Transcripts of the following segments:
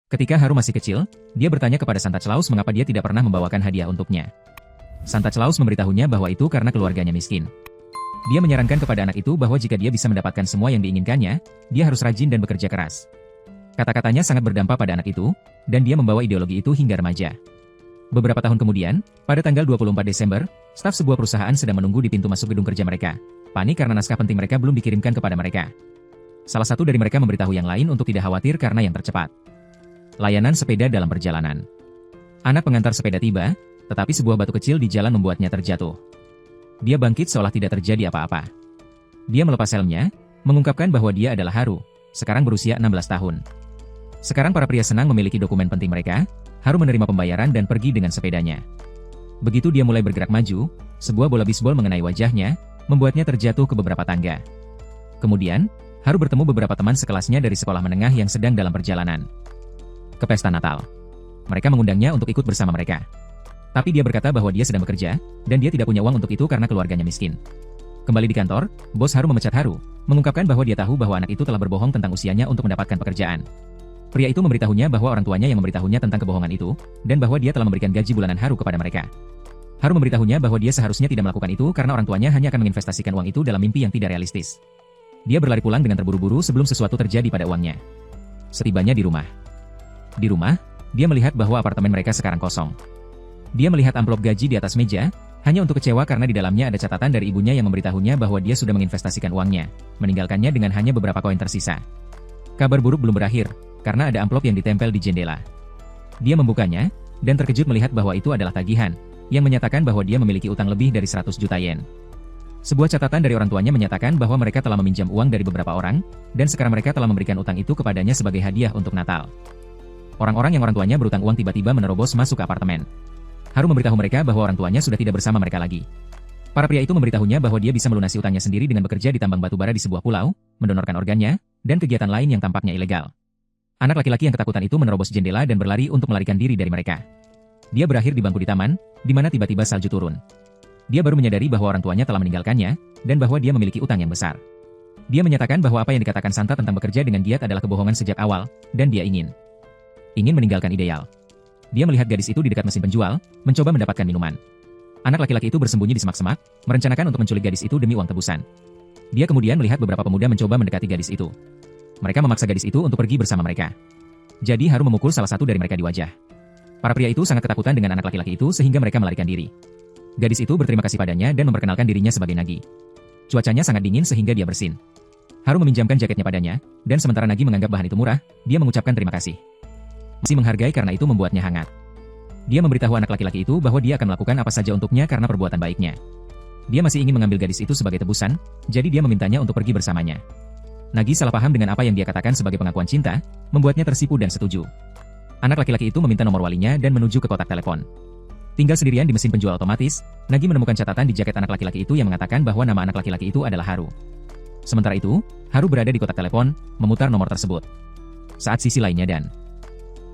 Ketika Haru masih kecil, dia bertanya kepada Santa Claus mengapa dia tidak pernah membawakan hadiah untuknya. Santa Claus memberitahunya bahwa itu karena keluarganya miskin. Dia menyarankan kepada anak itu bahwa jika dia bisa mendapatkan semua yang diinginkannya, dia harus rajin dan bekerja keras. Kata-katanya sangat berdampak pada anak itu, dan dia membawa ideologi itu hingga remaja. Beberapa tahun kemudian, pada tanggal 24 Desember, staf sebuah perusahaan sedang menunggu di pintu masuk gedung kerja mereka. Panik karena naskah penting mereka belum dikirimkan kepada mereka. Salah satu dari mereka memberitahu yang lain untuk tidak khawatir karena yang tercepat. Layanan sepeda dalam perjalanan. Anak pengantar sepeda tiba, tetapi sebuah batu kecil di jalan membuatnya terjatuh. Dia bangkit seolah tidak terjadi apa-apa. Dia melepas helmnya, mengungkapkan bahwa dia adalah Haru, sekarang berusia 16 tahun. Sekarang para pria senang memiliki dokumen penting mereka. Haru menerima pembayaran dan pergi dengan sepedanya. Begitu dia mulai bergerak maju, sebuah bola bisbol mengenai wajahnya, membuatnya terjatuh ke beberapa tangga. Kemudian, Haru bertemu beberapa teman sekelasnya dari sekolah menengah yang sedang dalam perjalanan ke pesta Natal. Mereka mengundangnya untuk ikut bersama mereka. Tapi dia berkata bahwa dia sedang bekerja, dan dia tidak punya uang untuk itu karena keluarganya miskin. Kembali di kantor, bos Haru memecat Haru, mengungkapkan bahwa dia tahu bahwa anak itu telah berbohong tentang usianya untuk mendapatkan pekerjaan. Pria itu memberitahunya bahwa orang tuanya yang memberitahunya tentang kebohongan itu, dan bahwa dia telah memberikan gaji bulanan Haru kepada mereka. Haru memberitahunya bahwa dia seharusnya tidak melakukan itu karena orang tuanya hanya akan menginvestasikan uang itu dalam mimpi yang tidak realistis. Dia berlari pulang dengan terburu-buru sebelum sesuatu terjadi pada uangnya. Setibanya di rumah, dia melihat bahwa apartemen mereka sekarang kosong. Dia melihat amplop gaji di atas meja, hanya untuk kecewa karena di dalamnya ada catatan dari ibunya yang memberitahunya bahwa dia sudah menginvestasikan uangnya, meninggalkannya dengan hanya beberapa koin tersisa. Kabar buruk belum berakhir, karena ada amplop yang ditempel di jendela. Dia membukanya, dan terkejut melihat bahwa itu adalah tagihan, yang menyatakan bahwa dia memiliki utang lebih dari 100 juta yen. Sebuah catatan dari orang tuanya menyatakan bahwa mereka telah meminjam uang dari beberapa orang, dan sekarang mereka telah memberikan utang itu kepadanya sebagai hadiah untuk Natal. Orang-orang yang orang tuanya berutang uang tiba-tiba menerobos masuk ke apartemen. Haru memberitahu mereka bahwa orang tuanya sudah tidak bersama mereka lagi. Para pria itu memberitahunya bahwa dia bisa melunasi utangnya sendiri dengan bekerja di tambang batu bara di sebuah pulau, mendonorkan organnya, dan kegiatan lain yang tampaknya ilegal. Anak laki-laki yang ketakutan itu menerobos jendela dan berlari untuk melarikan diri dari mereka. Dia berakhir di bangku di taman, di mana tiba-tiba salju turun. Dia baru menyadari bahwa orang tuanya telah meninggalkannya, dan bahwa dia memiliki utang yang besar. Dia menyatakan bahwa apa yang dikatakan Santa tentang bekerja dengan giat adalah kebohongan sejak awal, dan dia ingin meninggalkan ideal. Dia melihat gadis itu di dekat mesin penjual, mencoba mendapatkan minuman. Anak laki-laki itu bersembunyi di semak-semak, merencanakan untuk menculik gadis itu demi uang tebusan. Dia kemudian melihat beberapa pemuda mencoba mendekati gadis itu. Mereka memaksa gadis itu untuk pergi bersama mereka. Jadi Haru memukul salah satu dari mereka di wajah. Para pria itu sangat ketakutan dengan anak laki-laki itu sehingga mereka melarikan diri. Gadis itu berterima kasih padanya dan memperkenalkan dirinya sebagai Nagi. Cuacanya sangat dingin sehingga dia bersin. Haru meminjamkan jaketnya padanya, dan sementara Nagi menganggap bahan itu murah, dia mengucapkan terima kasih. Masih menghargai karena itu membuatnya hangat. Dia memberitahu anak laki-laki itu bahwa dia akan melakukan apa saja untuknya karena perbuatan baiknya. Dia masih ingin mengambil gadis itu sebagai tebusan, jadi dia memintanya untuk pergi bersamanya. Nagi salah paham dengan apa yang dia katakan sebagai pengakuan cinta, membuatnya tersipu dan setuju. Anak laki-laki itu meminta nomor walinya dan menuju ke kotak telepon. Tinggal sendirian di mesin penjual otomatis, Nagi menemukan catatan di jaket anak laki-laki itu yang mengatakan bahwa nama anak laki-laki itu adalah Haru. Sementara itu, Haru berada di kotak telepon, memutar nomor tersebut. Saat sisi lainnya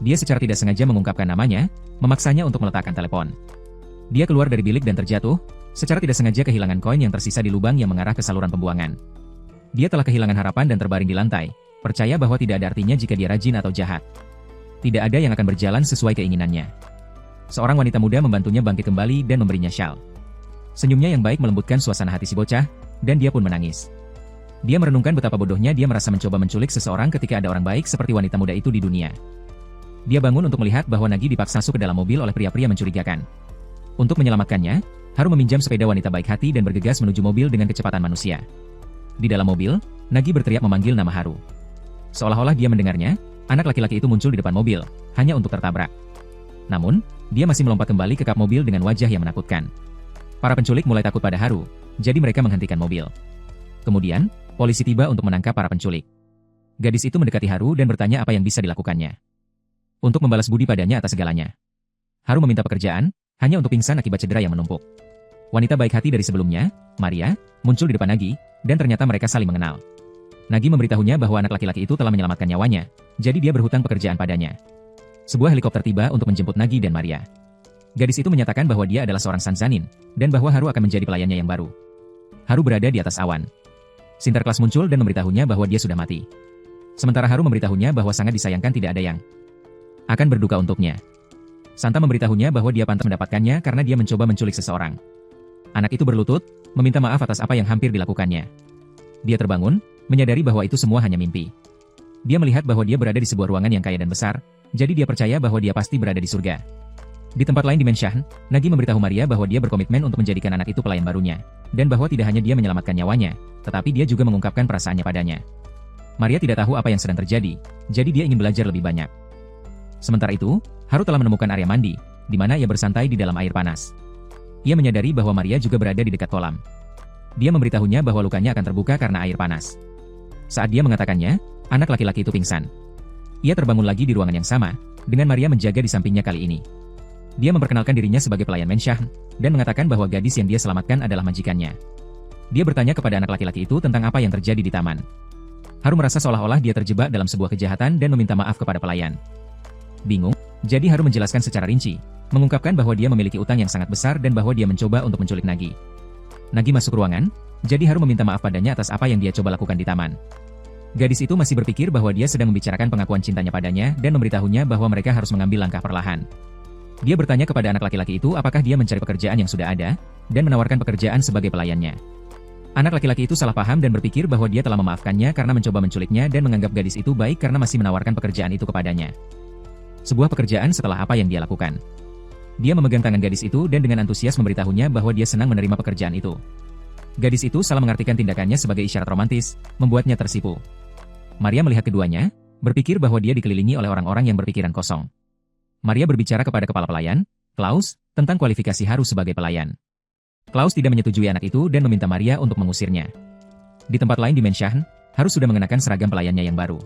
dia secara tidak sengaja mengungkapkan namanya, memaksanya untuk meletakkan telepon. Dia keluar dari bilik dan terjatuh, secara tidak sengaja kehilangan koin yang tersisa di lubang yang mengarah ke saluran pembuangan. Dia telah kehilangan harapan dan terbaring di lantai, percaya bahwa tidak ada artinya jika dia rajin atau jahat. Tidak ada yang akan berjalan sesuai keinginannya. Seorang wanita muda membantunya bangkit kembali dan memberinya syal. Senyumnya yang baik melembutkan suasana hati si bocah, dan dia pun menangis. Dia merenungkan betapa bodohnya dia merasa mencoba menculik seseorang ketika ada orang baik seperti wanita muda itu di dunia. Dia bangun untuk melihat bahwa Nagi dipaksa masuk ke dalam mobil oleh pria-pria mencurigakan. Untuk menyelamatkannya, Haru meminjam sepeda wanita baik hati dan bergegas menuju mobil dengan kecepatan manusia. Di dalam mobil, Nagi berteriak memanggil nama Haru. Seolah-olah dia mendengarnya, anak laki-laki itu muncul di depan mobil, hanya untuk tertabrak. Namun, dia masih melompat kembali ke kap mobil dengan wajah yang menakutkan. Para penculik mulai takut pada Haru, jadi mereka menghentikan mobil. Kemudian, polisi tiba untuk menangkap para penculik. Gadis itu mendekati Haru dan bertanya apa yang bisa dilakukannya. Untuk membalas budi padanya atas segalanya. Haru meminta pekerjaan, hanya untuk pingsan akibat cedera yang menumpuk. Wanita baik hati dari sebelumnya, Maria, muncul di depan Nagi, dan ternyata mereka saling mengenal. Nagi memberitahunya bahwa anak laki-laki itu telah menyelamatkan nyawanya, jadi dia berhutang pekerjaan padanya. Sebuah helikopter tiba untuk menjemput Nagi dan Maria. Gadis itu menyatakan bahwa dia adalah seorang Sanzanin, dan bahwa Haru akan menjadi pelayannya yang baru. Haru berada di atas awan. Sinterklas muncul dan memberitahunya bahwa dia sudah mati. Sementara Haru memberitahunya bahwa sangat disayangkan tidak ada yang akan berduka untuknya. Santa memberitahunya bahwa dia pantas mendapatkannya karena dia mencoba menculik seseorang. Anak itu berlutut, meminta maaf atas apa yang hampir dilakukannya. Dia terbangun, menyadari bahwa itu semua hanya mimpi. Dia melihat bahwa dia berada di sebuah ruangan yang kaya dan besar, jadi dia percaya bahwa dia pasti berada di surga. Di tempat lain di Menshahn, Nagi memberitahu Maria bahwa dia berkomitmen untuk menjadikan anak itu pelayan barunya, dan bahwa tidak hanya dia menyelamatkan nyawanya, tetapi dia juga mengungkapkan perasaannya padanya. Maria tidak tahu apa yang sedang terjadi, jadi dia ingin belajar lebih banyak. Sementara itu, Haru telah menemukan area mandi, di mana ia bersantai di dalam air panas. Ia menyadari bahwa Maria juga berada di dekat kolam. Dia memberitahunya bahwa lukanya akan terbuka karena air panas. Saat dia mengatakannya, anak laki-laki itu pingsan. Ia terbangun lagi di ruangan yang sama, dengan Maria menjaga di sampingnya kali ini. Dia memperkenalkan dirinya sebagai pelayan Menshahn, dan mengatakan bahwa gadis yang dia selamatkan adalah majikannya. Dia bertanya kepada anak laki-laki itu tentang apa yang terjadi di taman. Haru merasa seolah-olah dia terjebak dalam sebuah kejahatan dan meminta maaf kepada pelayan. Bingung, jadi Haru menjelaskan secara rinci, mengungkapkan bahwa dia memiliki utang yang sangat besar dan bahwa dia mencoba untuk menculik Nagi. Nagi masuk ruangan, jadi Haru meminta maaf padanya atas apa yang dia coba lakukan di taman. Gadis itu masih berpikir bahwa dia sedang membicarakan pengakuan cintanya padanya dan memberitahunya bahwa mereka harus mengambil langkah perlahan. Dia bertanya kepada anak laki-laki itu apakah dia mencari pekerjaan yang sudah ada, dan menawarkan pekerjaan sebagai pelayannya. Anak laki-laki itu salah paham dan berpikir bahwa dia telah memaafkannya karena mencoba menculiknya dan menganggap gadis itu baik karena masih menawarkan pekerjaan itu kepadanya. Sebuah pekerjaan setelah apa yang dia lakukan. Dia memegang tangan gadis itu dan dengan antusias memberitahunya bahwa dia senang menerima pekerjaan itu. Gadis itu salah mengartikan tindakannya sebagai isyarat romantis, membuatnya tersipu. Maria melihat keduanya, berpikir bahwa dia dikelilingi oleh orang-orang yang berpikiran kosong. Maria berbicara kepada kepala pelayan, Klaus, tentang kualifikasi Haru sebagai pelayan. Klaus tidak menyetujui anak itu dan meminta Maria untuk mengusirnya. Di tempat lain di Menshahn, Haru sudah mengenakan seragam pelayannya yang baru.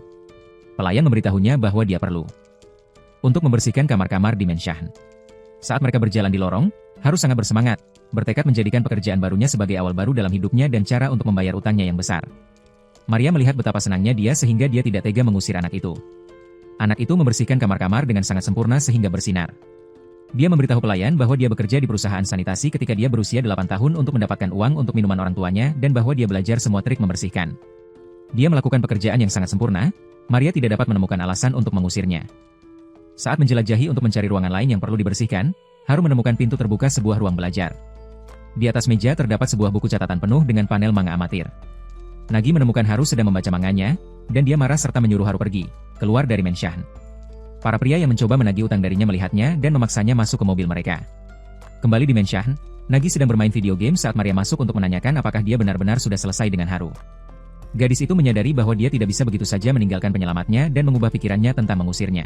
Pelayan memberitahunya bahwa dia perlu untuk membersihkan kamar-kamar di Menshahn. Saat mereka berjalan di lorong, Haru sangat bersemangat, bertekad menjadikan pekerjaan barunya sebagai awal baru dalam hidupnya dan cara untuk membayar utangnya yang besar. Maria melihat betapa senangnya dia sehingga dia tidak tega mengusir anak itu. Anak itu membersihkan kamar-kamar dengan sangat sempurna sehingga bersinar. Dia memberitahu pelayan bahwa dia bekerja di perusahaan sanitasi ketika dia berusia 8 tahun untuk mendapatkan uang untuk minuman orang tuanya dan bahwa dia belajar semua trik membersihkan. Dia melakukan pekerjaan yang sangat sempurna, Maria tidak dapat menemukan alasan untuk mengusirnya. Saat menjelajahi untuk mencari ruangan lain yang perlu dibersihkan, Haru menemukan pintu terbuka sebuah ruang belajar. Di atas meja terdapat sebuah buku catatan penuh dengan panel manga amatir. Nagi menemukan Haru sedang membaca manganya, dan dia marah serta menyuruh Haru pergi, keluar dari Menshahn. Para pria yang mencoba menagih utang darinya melihatnya dan memaksanya masuk ke mobil mereka. Kembali di Menshahn, Nagi sedang bermain video game saat Maria masuk untuk menanyakan apakah dia benar-benar sudah selesai dengan Haru. Gadis itu menyadari bahwa dia tidak bisa begitu saja meninggalkan penyelamatnya dan mengubah pikirannya tentang mengusirnya.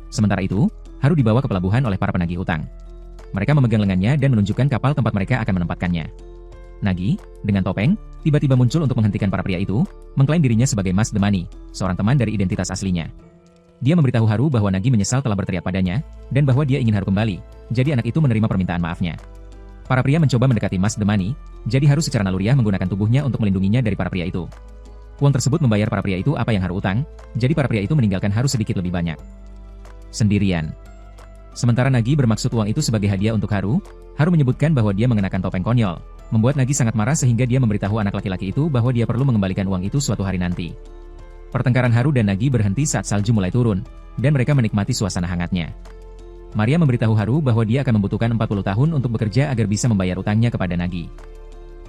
Sementara itu, Haru dibawa ke pelabuhan oleh para penagih hutang. Mereka memegang lengannya dan menunjukkan kapal tempat mereka akan menempatkannya. Nagi, dengan topeng, tiba-tiba muncul untuk menghentikan para pria itu, mengklaim dirinya sebagai Mas The Money, seorang teman dari identitas aslinya. Dia memberitahu Haru bahwa Nagi menyesal telah berteriak padanya, dan bahwa dia ingin Haru kembali, jadi anak itu menerima permintaan maafnya. Para pria mencoba mendekati Mas The Money, jadi Haru secara naluriah menggunakan tubuhnya untuk melindunginya dari para pria itu. Uang tersebut membayar para pria itu apa yang Haru utang, jadi para pria itu meninggalkan Haru sedikit lebih banyak. Sendirian. Sementara Nagi bermaksud uang itu sebagai hadiah untuk Haru, Haru menyebutkan bahwa dia mengenakan topeng konyol, membuat Nagi sangat marah sehingga dia memberitahu anak laki-laki itu bahwa dia perlu mengembalikan uang itu suatu hari nanti. Pertengkaran Haru dan Nagi berhenti saat salju mulai turun, dan mereka menikmati suasana hangatnya. Maria memberitahu Haru bahwa dia akan membutuhkan 40 tahun untuk bekerja agar bisa membayar utangnya kepada Nagi.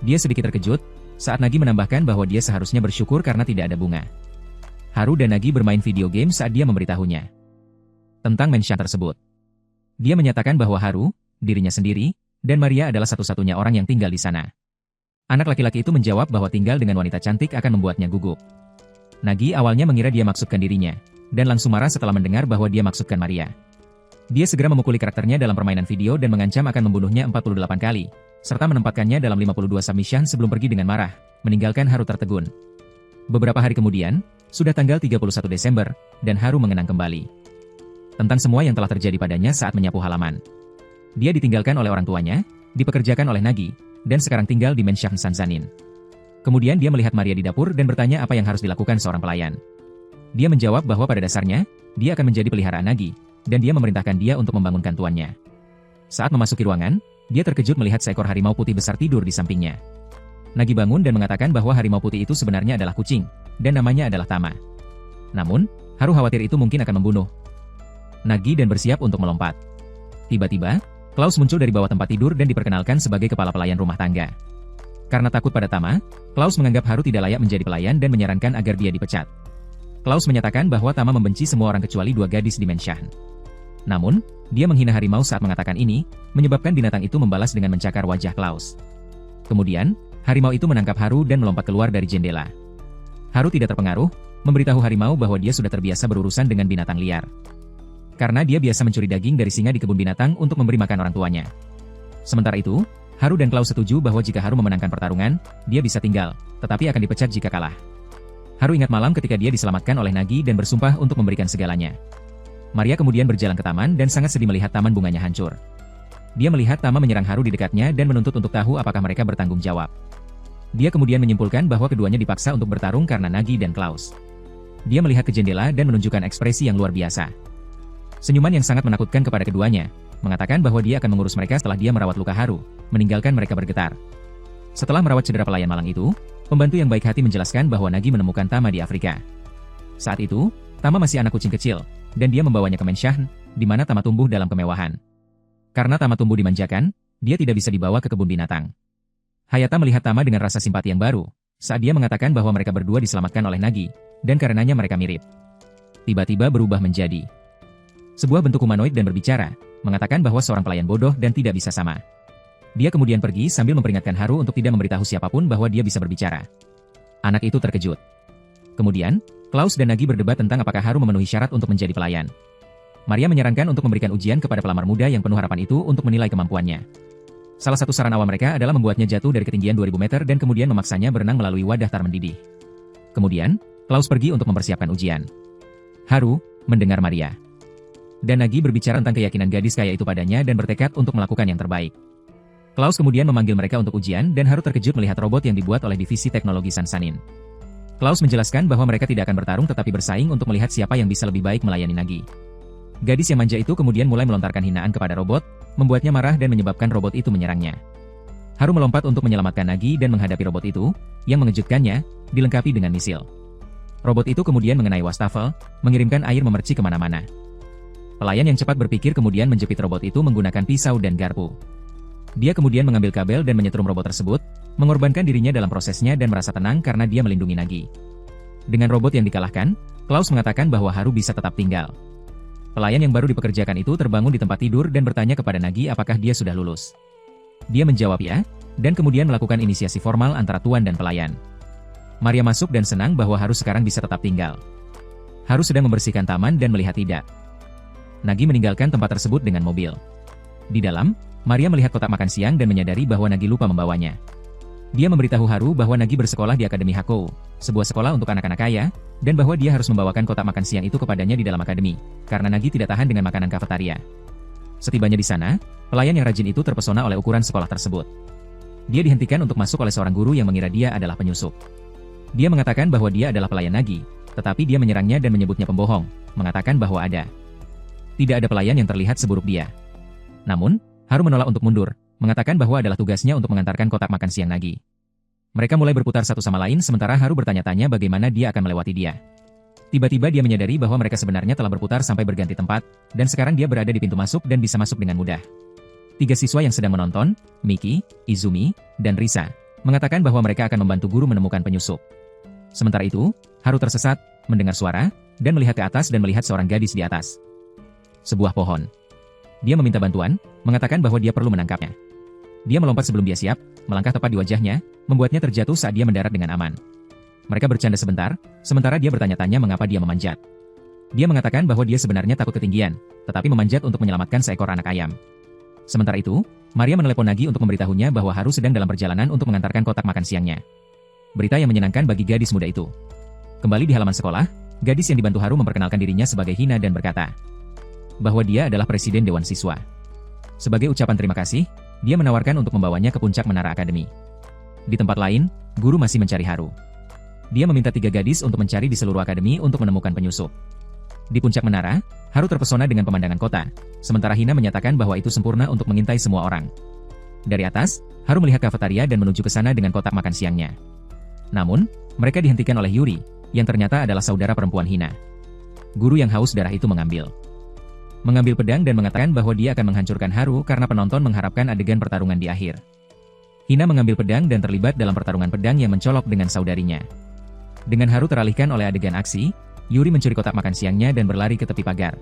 Dia sedikit terkejut, saat Nagi menambahkan bahwa dia seharusnya bersyukur karena tidak ada bunga. Haru dan Nagi bermain video game saat dia memberitahunya tentang Menshahn tersebut. Dia menyatakan bahwa Haru, dirinya sendiri, dan Maria adalah satu-satunya orang yang tinggal di sana. Anak laki-laki itu menjawab bahwa tinggal dengan wanita cantik akan membuatnya gugup. Nagi awalnya mengira dia maksudkan dirinya, dan langsung marah setelah mendengar bahwa dia maksudkan Maria. Dia segera memukuli karakternya dalam permainan video dan mengancam akan membunuhnya 48 kali, serta menempatkannya dalam 52 submission sebelum pergi dengan marah, meninggalkan Haru tertegun. Beberapa hari kemudian, sudah tanggal 31 Desember, dan Haru mengenang kembali tentang semua yang telah terjadi padanya saat menyapu halaman. Dia ditinggalkan oleh orang tuanya, dipekerjakan oleh Nagi, dan sekarang tinggal di Menshahn Sanzanin. Kemudian dia melihat Maria di dapur dan bertanya apa yang harus dilakukan seorang pelayan. Dia menjawab bahwa pada dasarnya, dia akan menjadi peliharaan Nagi, dan dia memerintahkan dia untuk membangunkan tuannya. Saat memasuki ruangan, dia terkejut melihat seekor harimau putih besar tidur di sampingnya. Nagi bangun dan mengatakan bahwa harimau putih itu sebenarnya adalah kucing, dan namanya adalah Tama. Namun, Haru khawatir itu mungkin akan membunuh Nagi dan bersiap untuk melompat. Tiba-tiba, Klaus muncul dari bawah tempat tidur dan diperkenalkan sebagai kepala pelayan rumah tangga. Karena takut pada Tama, Klaus menganggap Haru tidak layak menjadi pelayan dan menyarankan agar dia dipecat. Klaus menyatakan bahwa Tama membenci semua orang kecuali 2 gadis di Menshan. Namun, dia menghina harimau saat mengatakan ini, menyebabkan binatang itu membalas dengan mencakar wajah Klaus. Kemudian, harimau itu menangkap Haru dan melompat keluar dari jendela. Haru tidak terpengaruh, memberitahu harimau bahwa dia sudah terbiasa berurusan dengan binatang liar. Karena dia biasa mencuri daging dari singa di kebun binatang untuk memberi makan orang tuanya. Sementara itu, Haru dan Klaus setuju bahwa jika Haru memenangkan pertarungan, dia bisa tinggal, tetapi akan dipecat jika kalah. Haru ingat malam ketika dia diselamatkan oleh Nagi dan bersumpah untuk memberikan segalanya. Maria kemudian berjalan ke taman dan sangat sedih melihat taman bunganya hancur. Dia melihat Tama menyerang Haru di dekatnya dan menuntut untuk tahu apakah mereka bertanggung jawab. Dia kemudian menyimpulkan bahwa keduanya dipaksa untuk bertarung karena Nagi dan Klaus. Dia melihat ke jendela dan menunjukkan ekspresi yang luar biasa. Senyuman yang sangat menakutkan kepada keduanya, mengatakan bahwa dia akan mengurus mereka setelah dia merawat luka Haru, meninggalkan mereka bergetar. Setelah merawat cedera pelayan malang itu, pembantu yang baik hati menjelaskan bahwa Nagi menemukan Tama di Afrika. Saat itu, Tama masih anak kucing kecil, dan dia membawanya ke Menshan, di mana Tama tumbuh dalam kemewahan. Karena Tama tumbuh dimanjakan, dia tidak bisa dibawa ke kebun binatang. Hayata melihat Tama dengan rasa simpati yang baru, saat dia mengatakan bahwa mereka berdua diselamatkan oleh Nagi, dan karenanya mereka mirip. Tiba-tiba berubah menjadi sebuah bentuk humanoid dan berbicara, mengatakan bahwa seorang pelayan bodoh dan tidak bisa sama. Dia kemudian pergi sambil memperingatkan Haru untuk tidak memberitahu siapapun bahwa dia bisa berbicara. Anak itu terkejut. Kemudian, Klaus dan Nagi berdebat tentang apakah Haru memenuhi syarat untuk menjadi pelayan. Maria menyarankan untuk memberikan ujian kepada pelamar muda yang penuh harapan itu untuk menilai kemampuannya. Salah satu saran awal mereka adalah membuatnya jatuh dari ketinggian 2000 meter dan kemudian memaksanya berenang melalui wadah tar mendidih. Kemudian, Klaus pergi untuk mempersiapkan ujian. Haru mendengar Maria dan Nagi berbicara tentang keyakinan gadis kaya itu padanya dan bertekad untuk melakukan yang terbaik. Klaus kemudian memanggil mereka untuk ujian dan Haru terkejut melihat robot yang dibuat oleh divisi teknologi Sansanin. Klaus menjelaskan bahwa mereka tidak akan bertarung tetapi bersaing untuk melihat siapa yang bisa lebih baik melayani Nagi. Gadis yang manja itu kemudian mulai melontarkan hinaan kepada robot, membuatnya marah dan menyebabkan robot itu menyerangnya. Haru melompat untuk menyelamatkan Nagi dan menghadapi robot itu, yang mengejutkannya, dilengkapi dengan misil. Robot itu kemudian mengenai wastafel, mengirimkan air memercik kemana-mana. Pelayan yang cepat berpikir kemudian menjepit robot itu menggunakan pisau dan garpu. Dia kemudian mengambil kabel dan menyetrum robot tersebut, mengorbankan dirinya dalam prosesnya dan merasa tenang karena dia melindungi Nagi. Dengan robot yang dikalahkan, Klaus mengatakan bahwa Haru bisa tetap tinggal. Pelayan yang baru dipekerjakan itu terbangun di tempat tidur dan bertanya kepada Nagi apakah dia sudah lulus. Dia menjawab ya, dan kemudian melakukan inisiasi formal antara tuan dan pelayan. Maria masuk dan senang bahwa Haru sekarang bisa tetap tinggal. Haru sedang membersihkan taman dan melihat tidak. Nagi meninggalkan tempat tersebut dengan mobil. Di dalam, Maria melihat kotak makan siang dan menyadari bahwa Nagi lupa membawanya. Dia memberitahu Haru bahwa Nagi bersekolah di Akademi Hakou, sebuah sekolah untuk anak-anak kaya, dan bahwa dia harus membawakan kotak makan siang itu kepadanya di dalam akademi, karena Nagi tidak tahan dengan makanan kafetaria. Setibanya di sana, pelayan yang rajin itu terpesona oleh ukuran sekolah tersebut. Dia dihentikan untuk masuk oleh seorang guru yang mengira dia adalah penyusup. Dia mengatakan bahwa dia adalah pelayan Nagi, tetapi dia menyerangnya dan menyebutnya pembohong, mengatakan bahwa tidak ada pelayan yang terlihat seburuk dia. Namun, Haru menolak untuk mundur, mengatakan bahwa adalah tugasnya untuk mengantarkan kotak makan siang Nagi. Mereka mulai berputar satu sama lain sementara Haru bertanya-tanya bagaimana dia akan melewati dia. Tiba-tiba dia menyadari bahwa mereka sebenarnya telah berputar sampai berganti tempat, dan sekarang dia berada di pintu masuk dan bisa masuk dengan mudah. 3 siswa yang sedang menonton, Miki, Izumi, dan Risa, mengatakan bahwa mereka akan membantu guru menemukan penyusup. Sementara itu, Haru tersesat, mendengar suara, dan melihat ke atas dan melihat seorang gadis di atas sebuah pohon. Dia meminta bantuan, mengatakan bahwa dia perlu menangkapnya. Dia melompat sebelum dia siap, melangkah tepat di wajahnya, membuatnya terjatuh saat dia mendarat dengan aman. Mereka bercanda sebentar, sementara dia bertanya-tanya mengapa dia memanjat. Dia mengatakan bahwa dia sebenarnya takut ketinggian, tetapi memanjat untuk menyelamatkan seekor anak ayam. Sementara itu, Maria menelepon Nagi untuk memberitahunya bahwa Haru sedang dalam perjalanan untuk mengantarkan kotak makan siangnya. Berita yang menyenangkan bagi gadis muda itu. Kembali di halaman sekolah, gadis yang dibantu Haru memperkenalkan dirinya sebagai Hina dan berkata bahwa dia adalah presiden Dewan Siswa. Sebagai ucapan terima kasih, dia menawarkan untuk membawanya ke puncak menara akademi. Di tempat lain, guru masih mencari Haru. Dia meminta 3 gadis untuk mencari di seluruh akademi untuk menemukan penyusup. Di puncak menara, Haru terpesona dengan pemandangan kota, sementara Hina menyatakan bahwa itu sempurna untuk mengintai semua orang. Dari atas, Haru melihat kafetaria dan menuju ke sana dengan kotak makan siangnya. Namun, mereka dihentikan oleh Yuri, yang ternyata adalah saudara perempuan Hina. Guru yang haus darah itu mengambil mengambil pedang dan mengatakan bahwa dia akan menghancurkan Haru karena penonton mengharapkan adegan pertarungan di akhir. Hina mengambil pedang dan terlibat dalam pertarungan pedang yang mencolok dengan saudarinya. Dengan Haru teralihkan oleh adegan aksi, Yuri mencuri kotak makan siangnya dan berlari ke tepi pagar.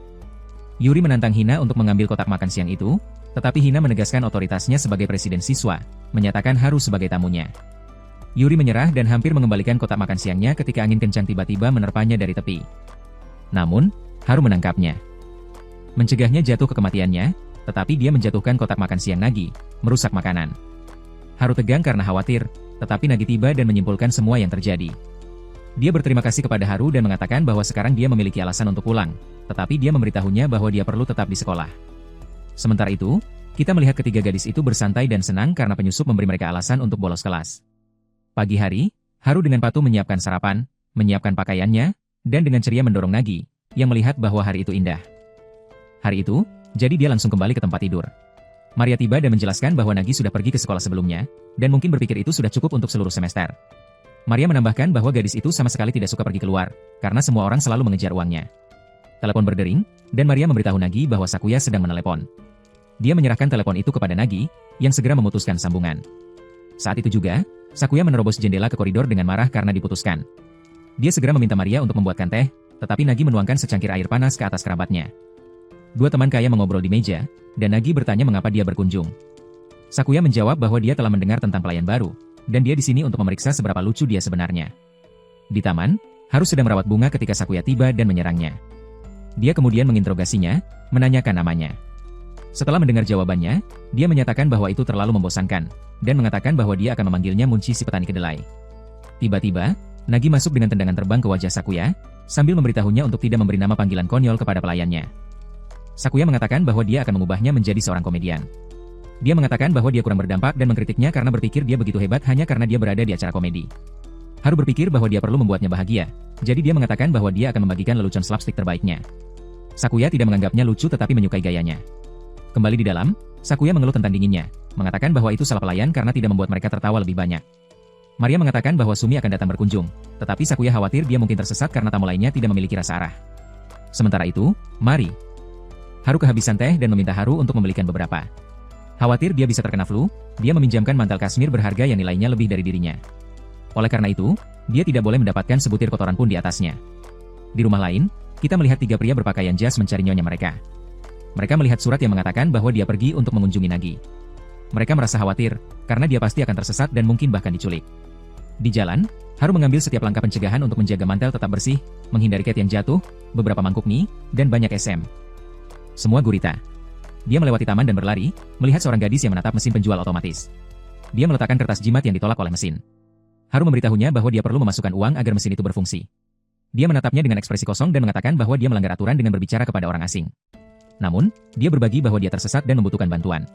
Yuri menantang Hina untuk mengambil kotak makan siang itu, tetapi Hina menegaskan otoritasnya sebagai presiden siswa, menyatakan Haru sebagai tamunya. Yuri menyerah dan hampir mengembalikan kotak makan siangnya ketika angin kencang tiba-tiba menerpanya dari tepi. Namun, Haru menangkapnya. Mencegahnya jatuh ke kematiannya, tetapi dia menjatuhkan kotak makan siang Nagi, merusak makanan. Haru tegang karena khawatir, tetapi Nagi tiba dan menyimpulkan semua yang terjadi. Dia berterima kasih kepada Haru dan mengatakan bahwa sekarang dia memiliki alasan untuk pulang, tetapi dia memberitahunya bahwa dia perlu tetap di sekolah. Sementara itu, kita melihat ketiga gadis itu bersantai dan senang karena penyusup memberi mereka alasan untuk bolos kelas. Pagi hari, Haru dengan patuh menyiapkan sarapan, menyiapkan pakaiannya, dan dengan ceria mendorong Nagi, yang melihat bahwa hari itu indah. Hari itu, jadi dia langsung kembali ke tempat tidur. Maria tiba dan menjelaskan bahwa Nagi sudah pergi ke sekolah sebelumnya, dan mungkin berpikir itu sudah cukup untuk seluruh semester. Maria menambahkan bahwa gadis itu sama sekali tidak suka pergi keluar, karena semua orang selalu mengejar uangnya. Telepon berdering, dan Maria memberitahu Nagi bahwa Sakuya sedang menelepon. Dia menyerahkan telepon itu kepada Nagi, yang segera memutuskan sambungan. Saat itu juga, Sakuya menerobos jendela ke koridor dengan marah karena diputuskan. Dia segera meminta Maria untuk membuatkan teh, tetapi Nagi menuangkan secangkir air panas ke atas kerabatnya. Dua teman kaya mengobrol di meja, dan Nagi bertanya mengapa dia berkunjung. Sakuya menjawab bahwa dia telah mendengar tentang pelayan baru, dan dia di sini untuk memeriksa seberapa lucu dia sebenarnya. Di taman, Haru sedang merawat bunga ketika Sakuya tiba dan menyerangnya. Dia kemudian menginterogasinya, menanyakan namanya. Setelah mendengar jawabannya, dia menyatakan bahwa itu terlalu membosankan, dan mengatakan bahwa dia akan memanggilnya Munci si petani kedelai. Tiba-tiba, Nagi masuk dengan tendangan terbang ke wajah Sakuya, sambil memberitahunya untuk tidak memberi nama panggilan konyol kepada pelayannya. Sakuya mengatakan bahwa dia akan mengubahnya menjadi seorang komedian. Dia mengatakan bahwa dia kurang berdampak dan mengkritiknya karena berpikir dia begitu hebat hanya karena dia berada di acara komedi. Haru berpikir bahwa dia perlu membuatnya bahagia, jadi dia mengatakan bahwa dia akan membagikan lelucon slapstick terbaiknya. Sakuya tidak menganggapnya lucu tetapi menyukai gayanya. Kembali di dalam, Sakuya mengeluh tentang dinginnya, mengatakan bahwa itu salah pelayan karena tidak membuat mereka tertawa lebih banyak. Maria mengatakan bahwa Sumi akan datang berkunjung, tetapi Sakuya khawatir dia mungkin tersesat karena tamu lainnya tidak memiliki rasa arah. Sementara itu, Mari. Haru kehabisan teh dan meminta Haru untuk membelikan beberapa. Khawatir dia bisa terkena flu, dia meminjamkan mantel kasmir berharga yang nilainya lebih dari dirinya. Oleh karena itu, dia tidak boleh mendapatkan sebutir kotoran pun di atasnya. Di rumah lain, kita melihat tiga pria berpakaian jas mencari nyonya mereka. Mereka melihat surat yang mengatakan bahwa dia pergi untuk mengunjungi Nagi. Mereka merasa khawatir, karena dia pasti akan tersesat dan mungkin bahkan diculik. Di jalan, Haru mengambil setiap langkah pencegahan untuk menjaga mantel tetap bersih, menghindari cat yang jatuh, beberapa mangkuk mie, dan banyak SM. Semua gurita. Dia melewati taman dan berlari, melihat seorang gadis yang menatap mesin penjual otomatis. Dia meletakkan kertas jimat yang ditolak oleh mesin. Haru memberitahunya bahwa dia perlu memasukkan uang agar mesin itu berfungsi. Dia menatapnya dengan ekspresi kosong dan mengatakan bahwa dia melanggar aturan dengan berbicara kepada orang asing. Namun, dia berbagi bahwa dia tersesat dan membutuhkan bantuan.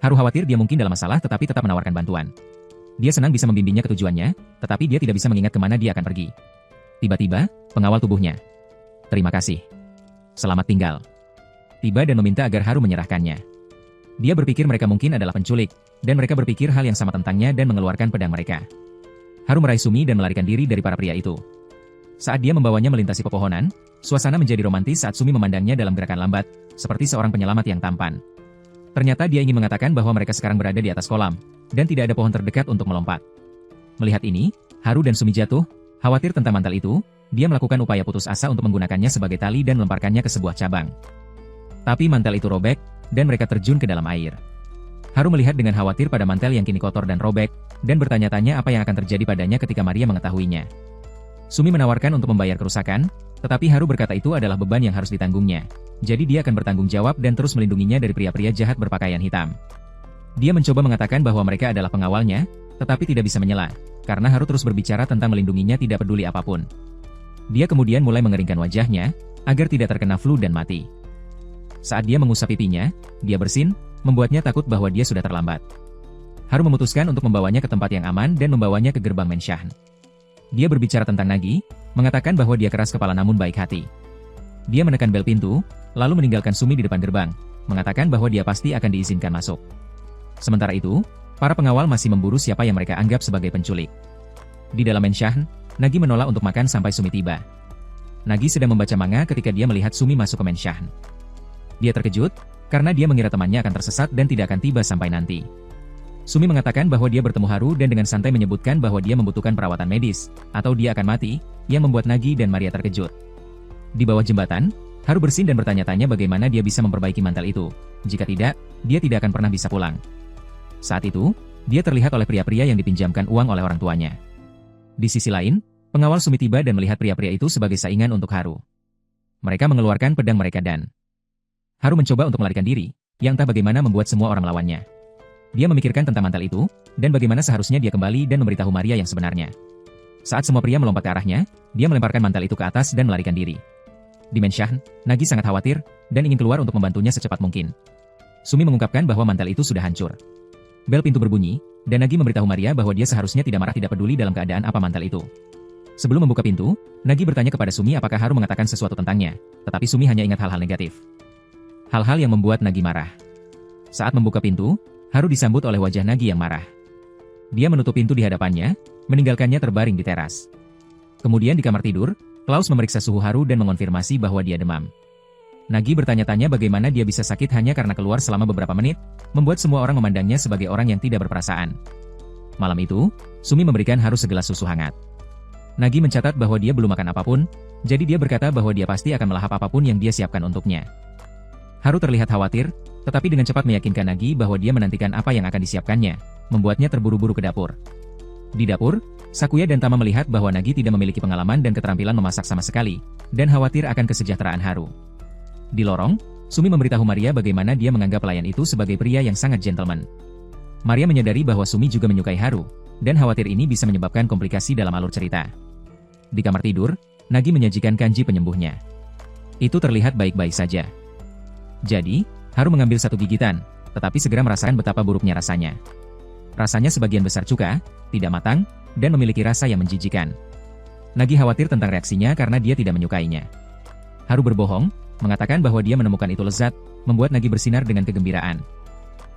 Haru khawatir dia mungkin dalam masalah tetapi tetap menawarkan bantuan. Dia senang bisa membimbingnya ke tujuannya, tetapi dia tidak bisa mengingat kemana dia akan pergi. Tiba-tiba, pengawal tubuhnya. Terima kasih. Selamat tinggal. Tiba dan meminta agar Haru menyerahkannya. Dia berpikir mereka mungkin adalah penculik, dan mereka berpikir hal yang sama tentangnya dan mengeluarkan pedang mereka. Haru meraih Sumi dan melarikan diri dari para pria itu. Saat dia membawanya melintasi pepohonan, suasana menjadi romantis saat Sumi memandangnya dalam gerakan lambat, seperti seorang penyelamat yang tampan. Ternyata dia ingin mengatakan bahwa mereka sekarang berada di atas kolam, dan tidak ada pohon terdekat untuk melompat. Melihat ini, Haru dan Sumi jatuh, khawatir tentang mantel itu, dia melakukan upaya putus asa untuk menggunakannya sebagai tali dan melemparkannya ke sebuah cabang. Tapi mantel itu robek, dan mereka terjun ke dalam air. Haru melihat dengan khawatir pada mantel yang kini kotor dan robek, dan bertanya-tanya apa yang akan terjadi padanya ketika Maria mengetahuinya. Sumi menawarkan untuk membayar kerusakan, tetapi Haru berkata itu adalah beban yang harus ditanggungnya. Jadi dia akan bertanggung jawab dan terus melindunginya dari pria-pria jahat berpakaian hitam. Dia mencoba mengatakan bahwa mereka adalah pengawalnya, tetapi tidak bisa menyela, karena Haru terus berbicara tentang melindunginya tidak peduli apapun. Dia kemudian mulai mengeringkan wajahnya, agar tidak terkena flu dan mati. Saat dia mengusap pipinya, dia bersin, membuatnya takut bahwa dia sudah terlambat. Haru memutuskan untuk membawanya ke tempat yang aman dan membawanya ke gerbang Menshahn. Dia berbicara tentang Nagi, mengatakan bahwa dia keras kepala namun baik hati. Dia menekan bel pintu, lalu meninggalkan Sumi di depan gerbang, mengatakan bahwa dia pasti akan diizinkan masuk. Sementara itu, para pengawal masih memburu siapa yang mereka anggap sebagai penculik. Di dalam Menshahn, Nagi menolak untuk makan sampai Sumi tiba. Nagi sedang membaca manga ketika dia melihat Sumi masuk ke Menshahn. Dia terkejut, karena dia mengira temannya akan tersesat dan tidak akan tiba sampai nanti. Sumi mengatakan bahwa dia bertemu Haru dan dengan santai menyebutkan bahwa dia membutuhkan perawatan medis, atau dia akan mati, yang membuat Nagi dan Maria terkejut. Di bawah jembatan, Haru bersin dan bertanya-tanya bagaimana dia bisa memperbaiki mantel itu. Jika tidak, dia tidak akan pernah bisa pulang. Saat itu, dia terlihat oleh pria-pria yang dipinjamkan uang oleh orang tuanya. Di sisi lain, pengawal Sumi tiba dan melihat pria-pria itu sebagai saingan untuk Haru. Mereka mengeluarkan pedang mereka dan Haru mencoba untuk melarikan diri, yang entah bagaimana membuat semua orang melawannya. Dia memikirkan tentang mantel itu, dan bagaimana seharusnya dia kembali dan memberitahu Maria yang sebenarnya. Saat semua pria melompat ke arahnya, dia melemparkan mantel itu ke atas dan melarikan diri. Di Menshan, Nagi sangat khawatir, dan ingin keluar untuk membantunya secepat mungkin. Sumi mengungkapkan bahwa mantel itu sudah hancur. Bel pintu berbunyi, dan Nagi memberitahu Maria bahwa dia seharusnya tidak marah tidak peduli dalam keadaan apa mantel itu. Sebelum membuka pintu, Nagi bertanya kepada Sumi apakah Haru mengatakan sesuatu tentangnya, tetapi Sumi hanya ingat hal-hal negatif. Hal-hal yang membuat Nagi marah. Saat membuka pintu, Haru disambut oleh wajah Nagi yang marah. Dia menutup pintu di hadapannya, meninggalkannya terbaring di teras. Kemudian di kamar tidur, Klaus memeriksa suhu Haru dan mengonfirmasi bahwa dia demam. Nagi bertanya-tanya bagaimana dia bisa sakit hanya karena keluar selama beberapa menit, membuat semua orang memandangnya sebagai orang yang tidak berperasaan. Malam itu, Sumi memberikan Haru segelas susu hangat. Nagi mencatat bahwa dia belum makan apapun, jadi dia berkata bahwa dia pasti akan melahap apapun yang dia siapkan untuknya. Haru terlihat khawatir, tetapi dengan cepat meyakinkan Nagi bahwa dia menantikan apa yang akan disiapkannya, membuatnya terburu-buru ke dapur. Di dapur, Sakuya dan Tama melihat bahwa Nagi tidak memiliki pengalaman dan keterampilan memasak sama sekali, dan khawatir akan kesejahteraan Haru. Di lorong, Sumi memberitahu Maria bagaimana dia menganggap pelayan itu sebagai pria yang sangat gentleman. Maria menyadari bahwa Sumi juga menyukai Haru, dan khawatir ini bisa menyebabkan komplikasi dalam alur cerita. Di kamar tidur, Nagi menyajikan kanji penyembuhnya. Itu terlihat baik-baik saja. Jadi, Haru mengambil satu gigitan, tetapi segera merasakan betapa buruknya rasanya. Rasanya sebagian besar cuka, tidak matang, dan memiliki rasa yang menjijikan. Nagi khawatir tentang reaksinya karena dia tidak menyukainya. Haru berbohong, mengatakan bahwa dia menemukan itu lezat, membuat Nagi bersinar dengan kegembiraan.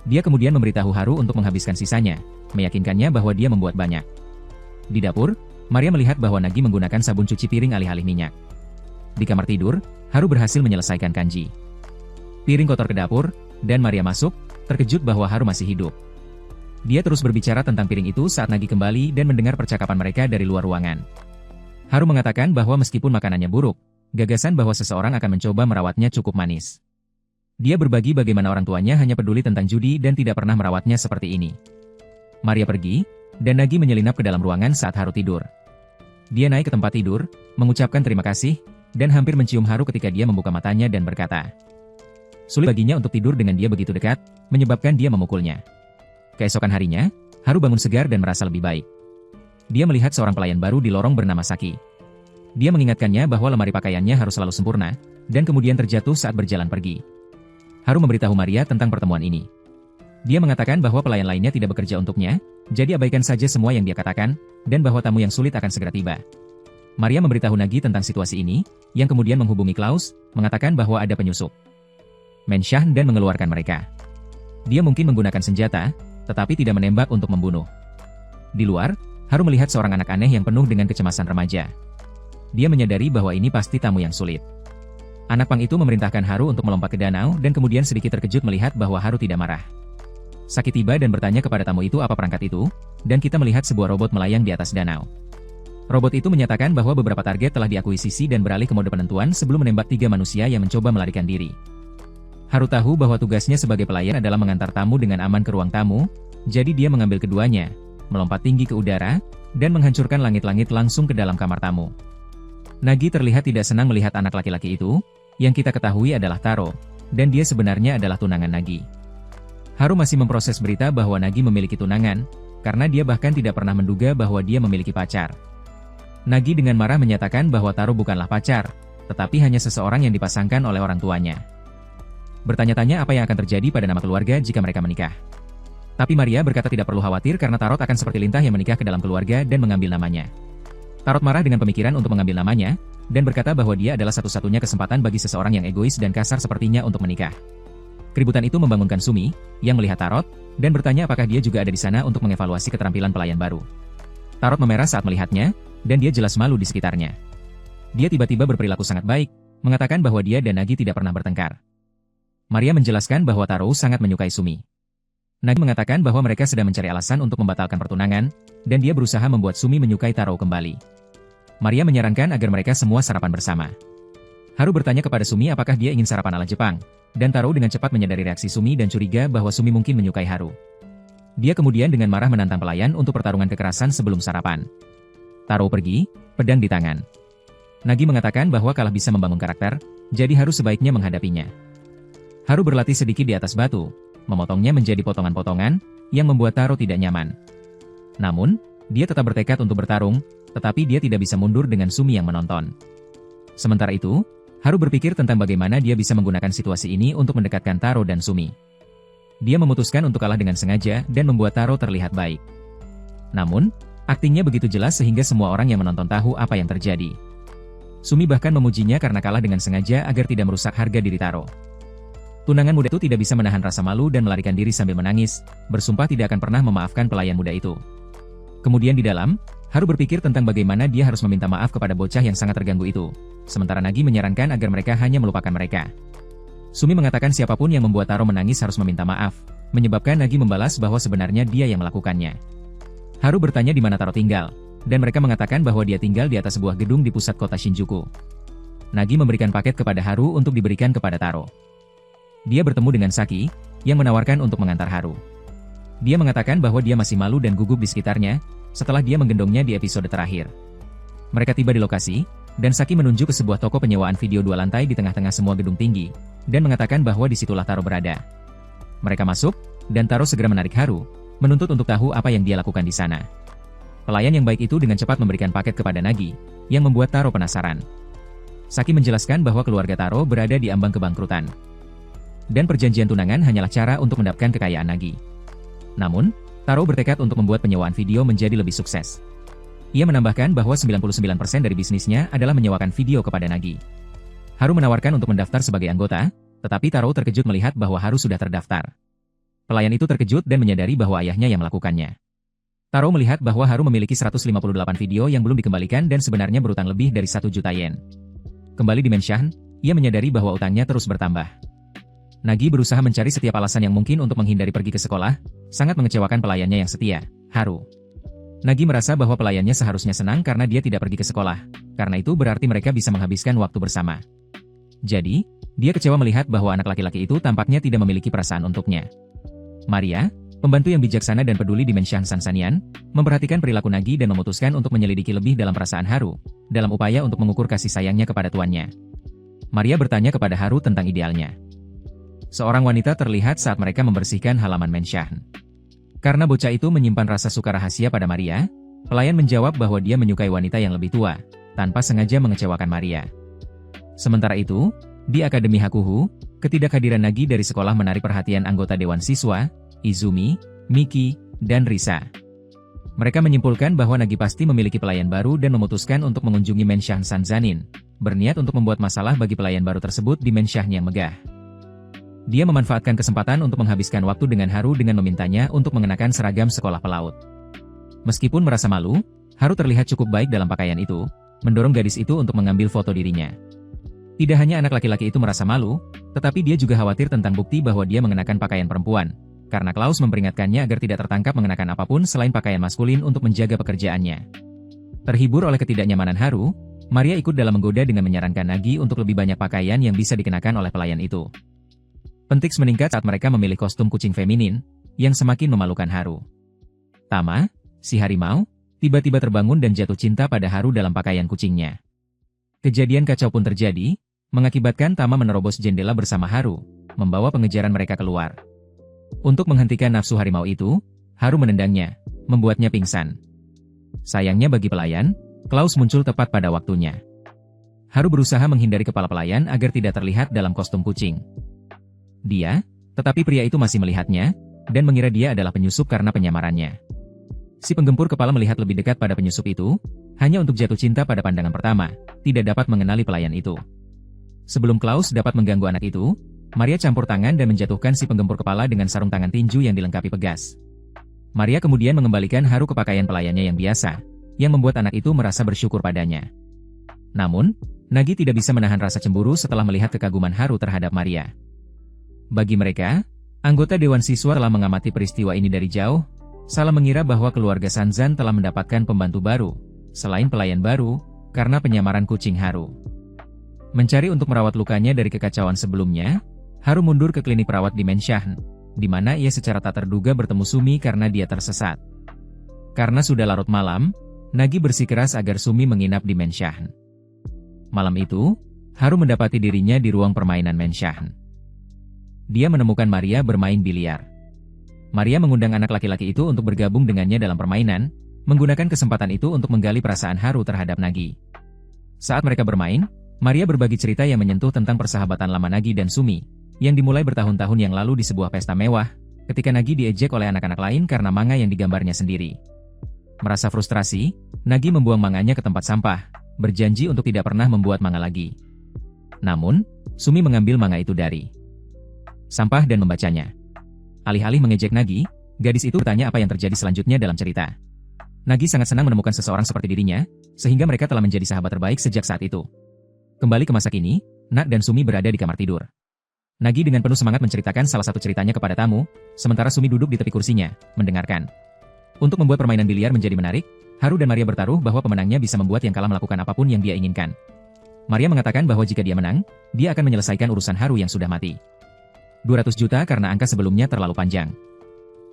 Dia kemudian memberitahu Haru untuk menghabiskan sisanya, meyakinkannya bahwa dia membuat banyak. Di dapur, Maria melihat bahwa Nagi menggunakan sabun cuci piring alih-alih minyak. Di kamar tidur, Haru berhasil menyelesaikan kanji. Piring kotor ke dapur, dan Maria masuk, terkejut bahwa Haru masih hidup. Dia terus berbicara tentang piring itu saat Nagi kembali dan mendengar percakapan mereka dari luar ruangan. Haru mengatakan bahwa meskipun makanannya buruk, gagasan bahwa seseorang akan mencoba merawatnya cukup manis. Dia berbagi bagaimana orang tuanya hanya peduli tentang judi dan tidak pernah merawatnya seperti ini. Maria pergi, dan Nagi menyelinap ke dalam ruangan saat Haru tidur. Dia naik ke tempat tidur, mengucapkan terima kasih, dan hampir mencium Haru ketika dia membuka matanya dan berkata, sulit baginya untuk tidur dengan dia begitu dekat, menyebabkan dia memukulnya. Keesokan harinya, Haru bangun segar dan merasa lebih baik. Dia melihat seorang pelayan baru di lorong bernama Saki. Dia mengingatkannya bahwa lemari pakaiannya harus selalu sempurna, dan kemudian terjatuh saat berjalan pergi. Haru memberitahu Maria tentang pertemuan ini. Dia mengatakan bahwa pelayan lainnya tidak bekerja untuknya, jadi abaikan saja semua yang dia katakan, dan bahwa tamu yang sulit akan segera tiba. Maria memberitahu Nagi tentang situasi ini, yang kemudian menghubungi Klaus, mengatakan bahwa ada penyusup Menshan dan mengeluarkan mereka. Dia mungkin menggunakan senjata, tetapi tidak menembak untuk membunuh. Di luar, Haru melihat seorang anak aneh yang penuh dengan kecemasan remaja. Dia menyadari bahwa ini pasti tamu yang sulit. Anak pang itu memerintahkan Haru untuk melompat ke danau dan kemudian sedikit terkejut melihat bahwa Haru tidak marah. Saki tiba dan bertanya kepada tamu itu apa perangkat itu, dan kita melihat sebuah robot melayang di atas danau. Robot itu menyatakan bahwa beberapa target telah diakuisisi dan beralih ke mode penentuan sebelum menembak 3 manusia yang mencoba melarikan diri. Haru tahu bahwa tugasnya sebagai pelayan adalah mengantar tamu dengan aman ke ruang tamu, jadi dia mengambil keduanya, melompat tinggi ke udara, dan menghancurkan langit-langit langsung ke dalam kamar tamu. Nagi terlihat tidak senang melihat anak laki-laki itu, yang kita ketahui adalah Taro, dan dia sebenarnya adalah tunangan Nagi. Haru masih memproses berita bahwa Nagi memiliki tunangan, karena dia bahkan tidak pernah menduga bahwa dia memiliki pacar. Nagi dengan marah menyatakan bahwa Taro bukanlah pacar, tetapi hanya seseorang yang dipasangkan oleh orang tuanya. Bertanya-tanya apa yang akan terjadi pada nama keluarga jika mereka menikah. Tapi Maria berkata tidak perlu khawatir karena Tarot akan seperti lintah yang menikah ke dalam keluarga dan mengambil namanya. Tarot marah dengan pemikiran untuk mengambil namanya, dan berkata bahwa dia adalah satu-satunya kesempatan bagi seseorang yang egois dan kasar sepertinya untuk menikah. Keributan itu membangunkan Sumi, yang melihat Tarot, dan bertanya apakah dia juga ada di sana untuk mengevaluasi keterampilan pelayan baru. Tarot memerah saat melihatnya, dan dia jelas malu di sekitarnya. Dia tiba-tiba berperilaku sangat baik, mengatakan bahwa dia dan Nagi tidak pernah bertengkar. Maria menjelaskan bahwa Taro sangat menyukai Sumi. Nagi mengatakan bahwa mereka sedang mencari alasan untuk membatalkan pertunangan, dan dia berusaha membuat Sumi menyukai Taro kembali. Maria menyarankan agar mereka semua sarapan bersama. Haru bertanya kepada Sumi apakah dia ingin sarapan ala Jepang, dan Taro dengan cepat menyadari reaksi Sumi dan curiga bahwa Sumi mungkin menyukai Haru. Dia kemudian dengan marah menantang pelayan untuk pertarungan kekerasan sebelum sarapan. Taro pergi, pedang di tangan. Nagi mengatakan bahwa kalah bisa membangun karakter, jadi Haru sebaiknya menghadapinya. Haru berlatih sedikit di atas batu, memotongnya menjadi potongan-potongan, yang membuat Taro tidak nyaman. Namun, dia tetap bertekad untuk bertarung, tetapi dia tidak bisa mundur dengan Sumi yang menonton. Sementara itu, Haru berpikir tentang bagaimana dia bisa menggunakan situasi ini untuk mendekatkan Taro dan Sumi. Dia memutuskan untuk kalah dengan sengaja dan membuat Taro terlihat baik. Namun, aktingnya begitu jelas sehingga semua orang yang menonton tahu apa yang terjadi. Sumi bahkan memujinya karena kalah dengan sengaja agar tidak merusak harga diri Taro. Tunangan muda itu tidak bisa menahan rasa malu dan melarikan diri sambil menangis, bersumpah tidak akan pernah memaafkan pelayan muda itu. Kemudian di dalam, Haru berpikir tentang bagaimana dia harus meminta maaf kepada bocah yang sangat terganggu itu, sementara Nagi menyarankan agar mereka hanya melupakan mereka. Sumi mengatakan siapapun yang membuat Taro menangis harus meminta maaf, menyebabkan Nagi membalas bahwa sebenarnya dia yang melakukannya. Haru bertanya di mana Taro tinggal, dan mereka mengatakan bahwa dia tinggal di atas sebuah gedung di pusat kota Shinjuku. Nagi memberikan paket kepada Haru untuk diberikan kepada Taro. Dia bertemu dengan Saki, yang menawarkan untuk mengantar Haru. Dia mengatakan bahwa dia masih malu dan gugup di sekitarnya, setelah dia menggendongnya di episode terakhir. Mereka tiba di lokasi, dan Saki menunjuk ke sebuah toko penyewaan video 2 lantai di tengah-tengah semua gedung tinggi, dan mengatakan bahwa disitulah Taro berada. Mereka masuk, dan Taro segera menarik Haru, menuntut untuk tahu apa yang dia lakukan di sana. Pelayan yang baik itu dengan cepat memberikan paket kepada Nagi, yang membuat Taro penasaran. Saki menjelaskan bahwa keluarga Taro berada di ambang kebangkrutan. Dan perjanjian tunangan hanyalah cara untuk mendapatkan kekayaan Nagi. Namun, Taro bertekad untuk membuat penyewaan video menjadi lebih sukses. Ia menambahkan bahwa 99% dari bisnisnya adalah menyewakan video kepada Nagi. Haru menawarkan untuk mendaftar sebagai anggota, tetapi Taro terkejut melihat bahwa Haru sudah terdaftar. Pelayan itu terkejut dan menyadari bahwa ayahnya yang melakukannya. Taro melihat bahwa Haru memiliki 158 video yang belum dikembalikan dan sebenarnya berutang lebih dari 1 juta yen. Kembali di Menshan, ia menyadari bahwa utangnya terus bertambah. Nagi berusaha mencari setiap alasan yang mungkin untuk menghindari pergi ke sekolah, sangat mengecewakan pelayannya yang setia, Haru. Nagi merasa bahwa pelayannya seharusnya senang karena dia tidak pergi ke sekolah, karena itu berarti mereka bisa menghabiskan waktu bersama. Jadi, dia kecewa melihat bahwa anak laki-laki itu tampaknya tidak memiliki perasaan untuknya. Maria, pembantu yang bijaksana dan peduli di Menshan Sansanian, memperhatikan perilaku Nagi dan memutuskan untuk menyelidiki lebih dalam perasaan Haru, dalam upaya untuk mengukur kasih sayangnya kepada tuannya. Maria bertanya kepada Haru tentang idealnya. Seorang wanita terlihat saat mereka membersihkan halaman Menshan. Karena bocah itu menyimpan rasa suka rahasia pada Maria, pelayan menjawab bahwa dia menyukai wanita yang lebih tua, tanpa sengaja mengecewakan Maria. Sementara itu, di Akademi Hakuhu, ketidakhadiran Nagi dari sekolah menarik perhatian anggota Dewan Siswa, Izumi, Miki, dan Risa. Mereka menyimpulkan bahwa Nagi pasti memiliki pelayan baru dan memutuskan untuk mengunjungi Menshan Sanzanin, berniat untuk membuat masalah bagi pelayan baru tersebut di Menshan yang megah. Dia memanfaatkan kesempatan untuk menghabiskan waktu dengan Haru dengan memintanya untuk mengenakan seragam sekolah pelaut. Meskipun merasa malu, Haru terlihat cukup baik dalam pakaian itu, mendorong gadis itu untuk mengambil foto dirinya. Tidak hanya anak laki-laki itu merasa malu, tetapi dia juga khawatir tentang bukti bahwa dia mengenakan pakaian perempuan, karena Klaus memperingatkannya agar tidak tertangkap mengenakan apapun selain pakaian maskulin untuk menjaga pekerjaannya. Terhibur oleh ketidaknyamanan Haru, Maria ikut dalam menggoda dengan menyarankan Nagi untuk lebih banyak pakaian yang bisa dikenakan oleh pelayan itu. Pentix meningkat saat mereka memilih kostum kucing feminin, yang semakin memalukan Haru. Tama, si harimau, tiba-tiba terbangun dan jatuh cinta pada Haru dalam pakaian kucingnya. Kejadian kacau pun terjadi, mengakibatkan Tama menerobos jendela bersama Haru, membawa pengejaran mereka keluar. Untuk menghentikan nafsu harimau itu, Haru menendangnya, membuatnya pingsan. Sayangnya bagi pelayan, Klaus muncul tepat pada waktunya. Haru berusaha menghindari kepala pelayan agar tidak terlihat dalam kostum kucing. Tetapi pria itu masih melihatnya, dan mengira dia adalah penyusup karena penyamarannya. Si penggempur kepala melihat lebih dekat pada penyusup itu, hanya untuk jatuh cinta pada pandangan pertama, tidak dapat mengenali pelayan itu. Sebelum Klaus dapat mengganggu anak itu, Maria campur tangan dan menjatuhkan si penggempur kepala dengan sarung tangan tinju yang dilengkapi pegas. Maria kemudian mengembalikan Haru ke pakaian pelayannya yang biasa, yang membuat anak itu merasa bersyukur padanya. Namun, Nagi tidak bisa menahan rasa cemburu setelah melihat kekaguman Haru terhadap Maria. Bagi mereka, anggota Dewan Siswa telah mengamati peristiwa ini dari jauh, salah mengira bahwa keluarga Sanzan telah mendapatkan pembantu baru, selain pelayan baru, karena penyamaran kucing Haru. Mencari untuk merawat lukanya dari kekacauan sebelumnya, Haru mundur ke klinik perawat di Menshan, di mana ia secara tak terduga bertemu Sumi karena dia tersesat. Karena sudah larut malam, Nagi bersikeras agar Sumi menginap di Menshan. Malam itu, Haru mendapati dirinya di ruang permainan Menshan. Dia menemukan Maria bermain biliar. Maria mengundang anak laki-laki itu untuk bergabung dengannya dalam permainan, menggunakan kesempatan itu untuk menggali perasaan Haru terhadap Nagi. Saat mereka bermain, Maria berbagi cerita yang menyentuh tentang persahabatan lama Nagi dan Sumi, yang dimulai bertahun-tahun yang lalu di sebuah pesta mewah, ketika Nagi diejek oleh anak-anak lain karena manga yang digambarnya sendiri. Merasa frustrasi, Nagi membuang manganya ke tempat sampah, berjanji untuk tidak pernah membuat manga lagi. Namun, Sumi mengambil manga itu dari sampah dan membacanya. Alih-alih mengejek Nagi, gadis itu bertanya apa yang terjadi selanjutnya dalam cerita. Nagi sangat senang menemukan seseorang seperti dirinya, sehingga mereka telah menjadi sahabat terbaik sejak saat itu. Kembali ke masa kini, Nak dan Sumi berada di kamar tidur. Nagi dengan penuh semangat menceritakan salah satu ceritanya kepada tamu, sementara Sumi duduk di tepi kursinya, mendengarkan. Untuk membuat permainan biliar menjadi menarik, Haru dan Maria bertaruh bahwa pemenangnya bisa membuat yang kalah melakukan apapun yang dia inginkan. Maria mengatakan bahwa jika dia menang, dia akan menyelesaikan urusan Haru yang sudah mati. 200 juta karena angka sebelumnya terlalu panjang.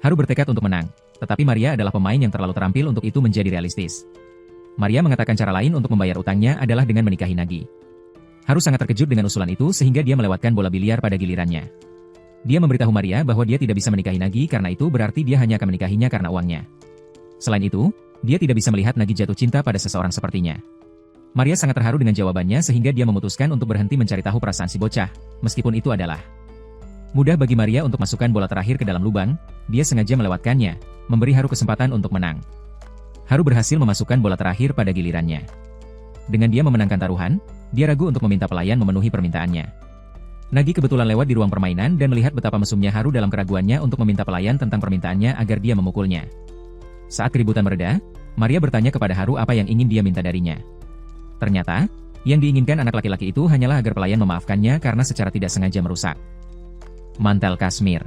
Haru bertekad untuk menang, tetapi Maria adalah pemain yang terlalu terampil untuk itu menjadi realistis. Maria mengatakan cara lain untuk membayar utangnya adalah dengan menikahi Nagi. Haru sangat terkejut dengan usulan itu sehingga dia melewatkan bola biliar pada gilirannya. Dia memberitahu Maria bahwa dia tidak bisa menikahi Nagi karena itu berarti dia hanya akan menikahinya karena uangnya. Selain itu, dia tidak bisa melihat Nagi jatuh cinta pada seseorang sepertinya. Maria sangat terharu dengan jawabannya sehingga dia memutuskan untuk berhenti mencari tahu perasaan si bocah, meskipun itu adalah mudah bagi Maria untuk masukkan bola terakhir ke dalam lubang, dia sengaja melewatkannya, memberi Haru kesempatan untuk menang. Haru berhasil memasukkan bola terakhir pada gilirannya. Dengan dia memenangkan taruhan, dia ragu untuk meminta pelayan memenuhi permintaannya. Nagi kebetulan lewat di ruang permainan dan melihat betapa mesumnya Haru dalam keraguannya untuk meminta pelayan tentang permintaannya agar dia memukulnya. Saat keributan mereda, Maria bertanya kepada Haru apa yang ingin dia minta darinya. Ternyata, yang diinginkan anak laki-laki itu hanyalah agar pelayan memaafkannya karena secara tidak sengaja merusak mantel kasmir.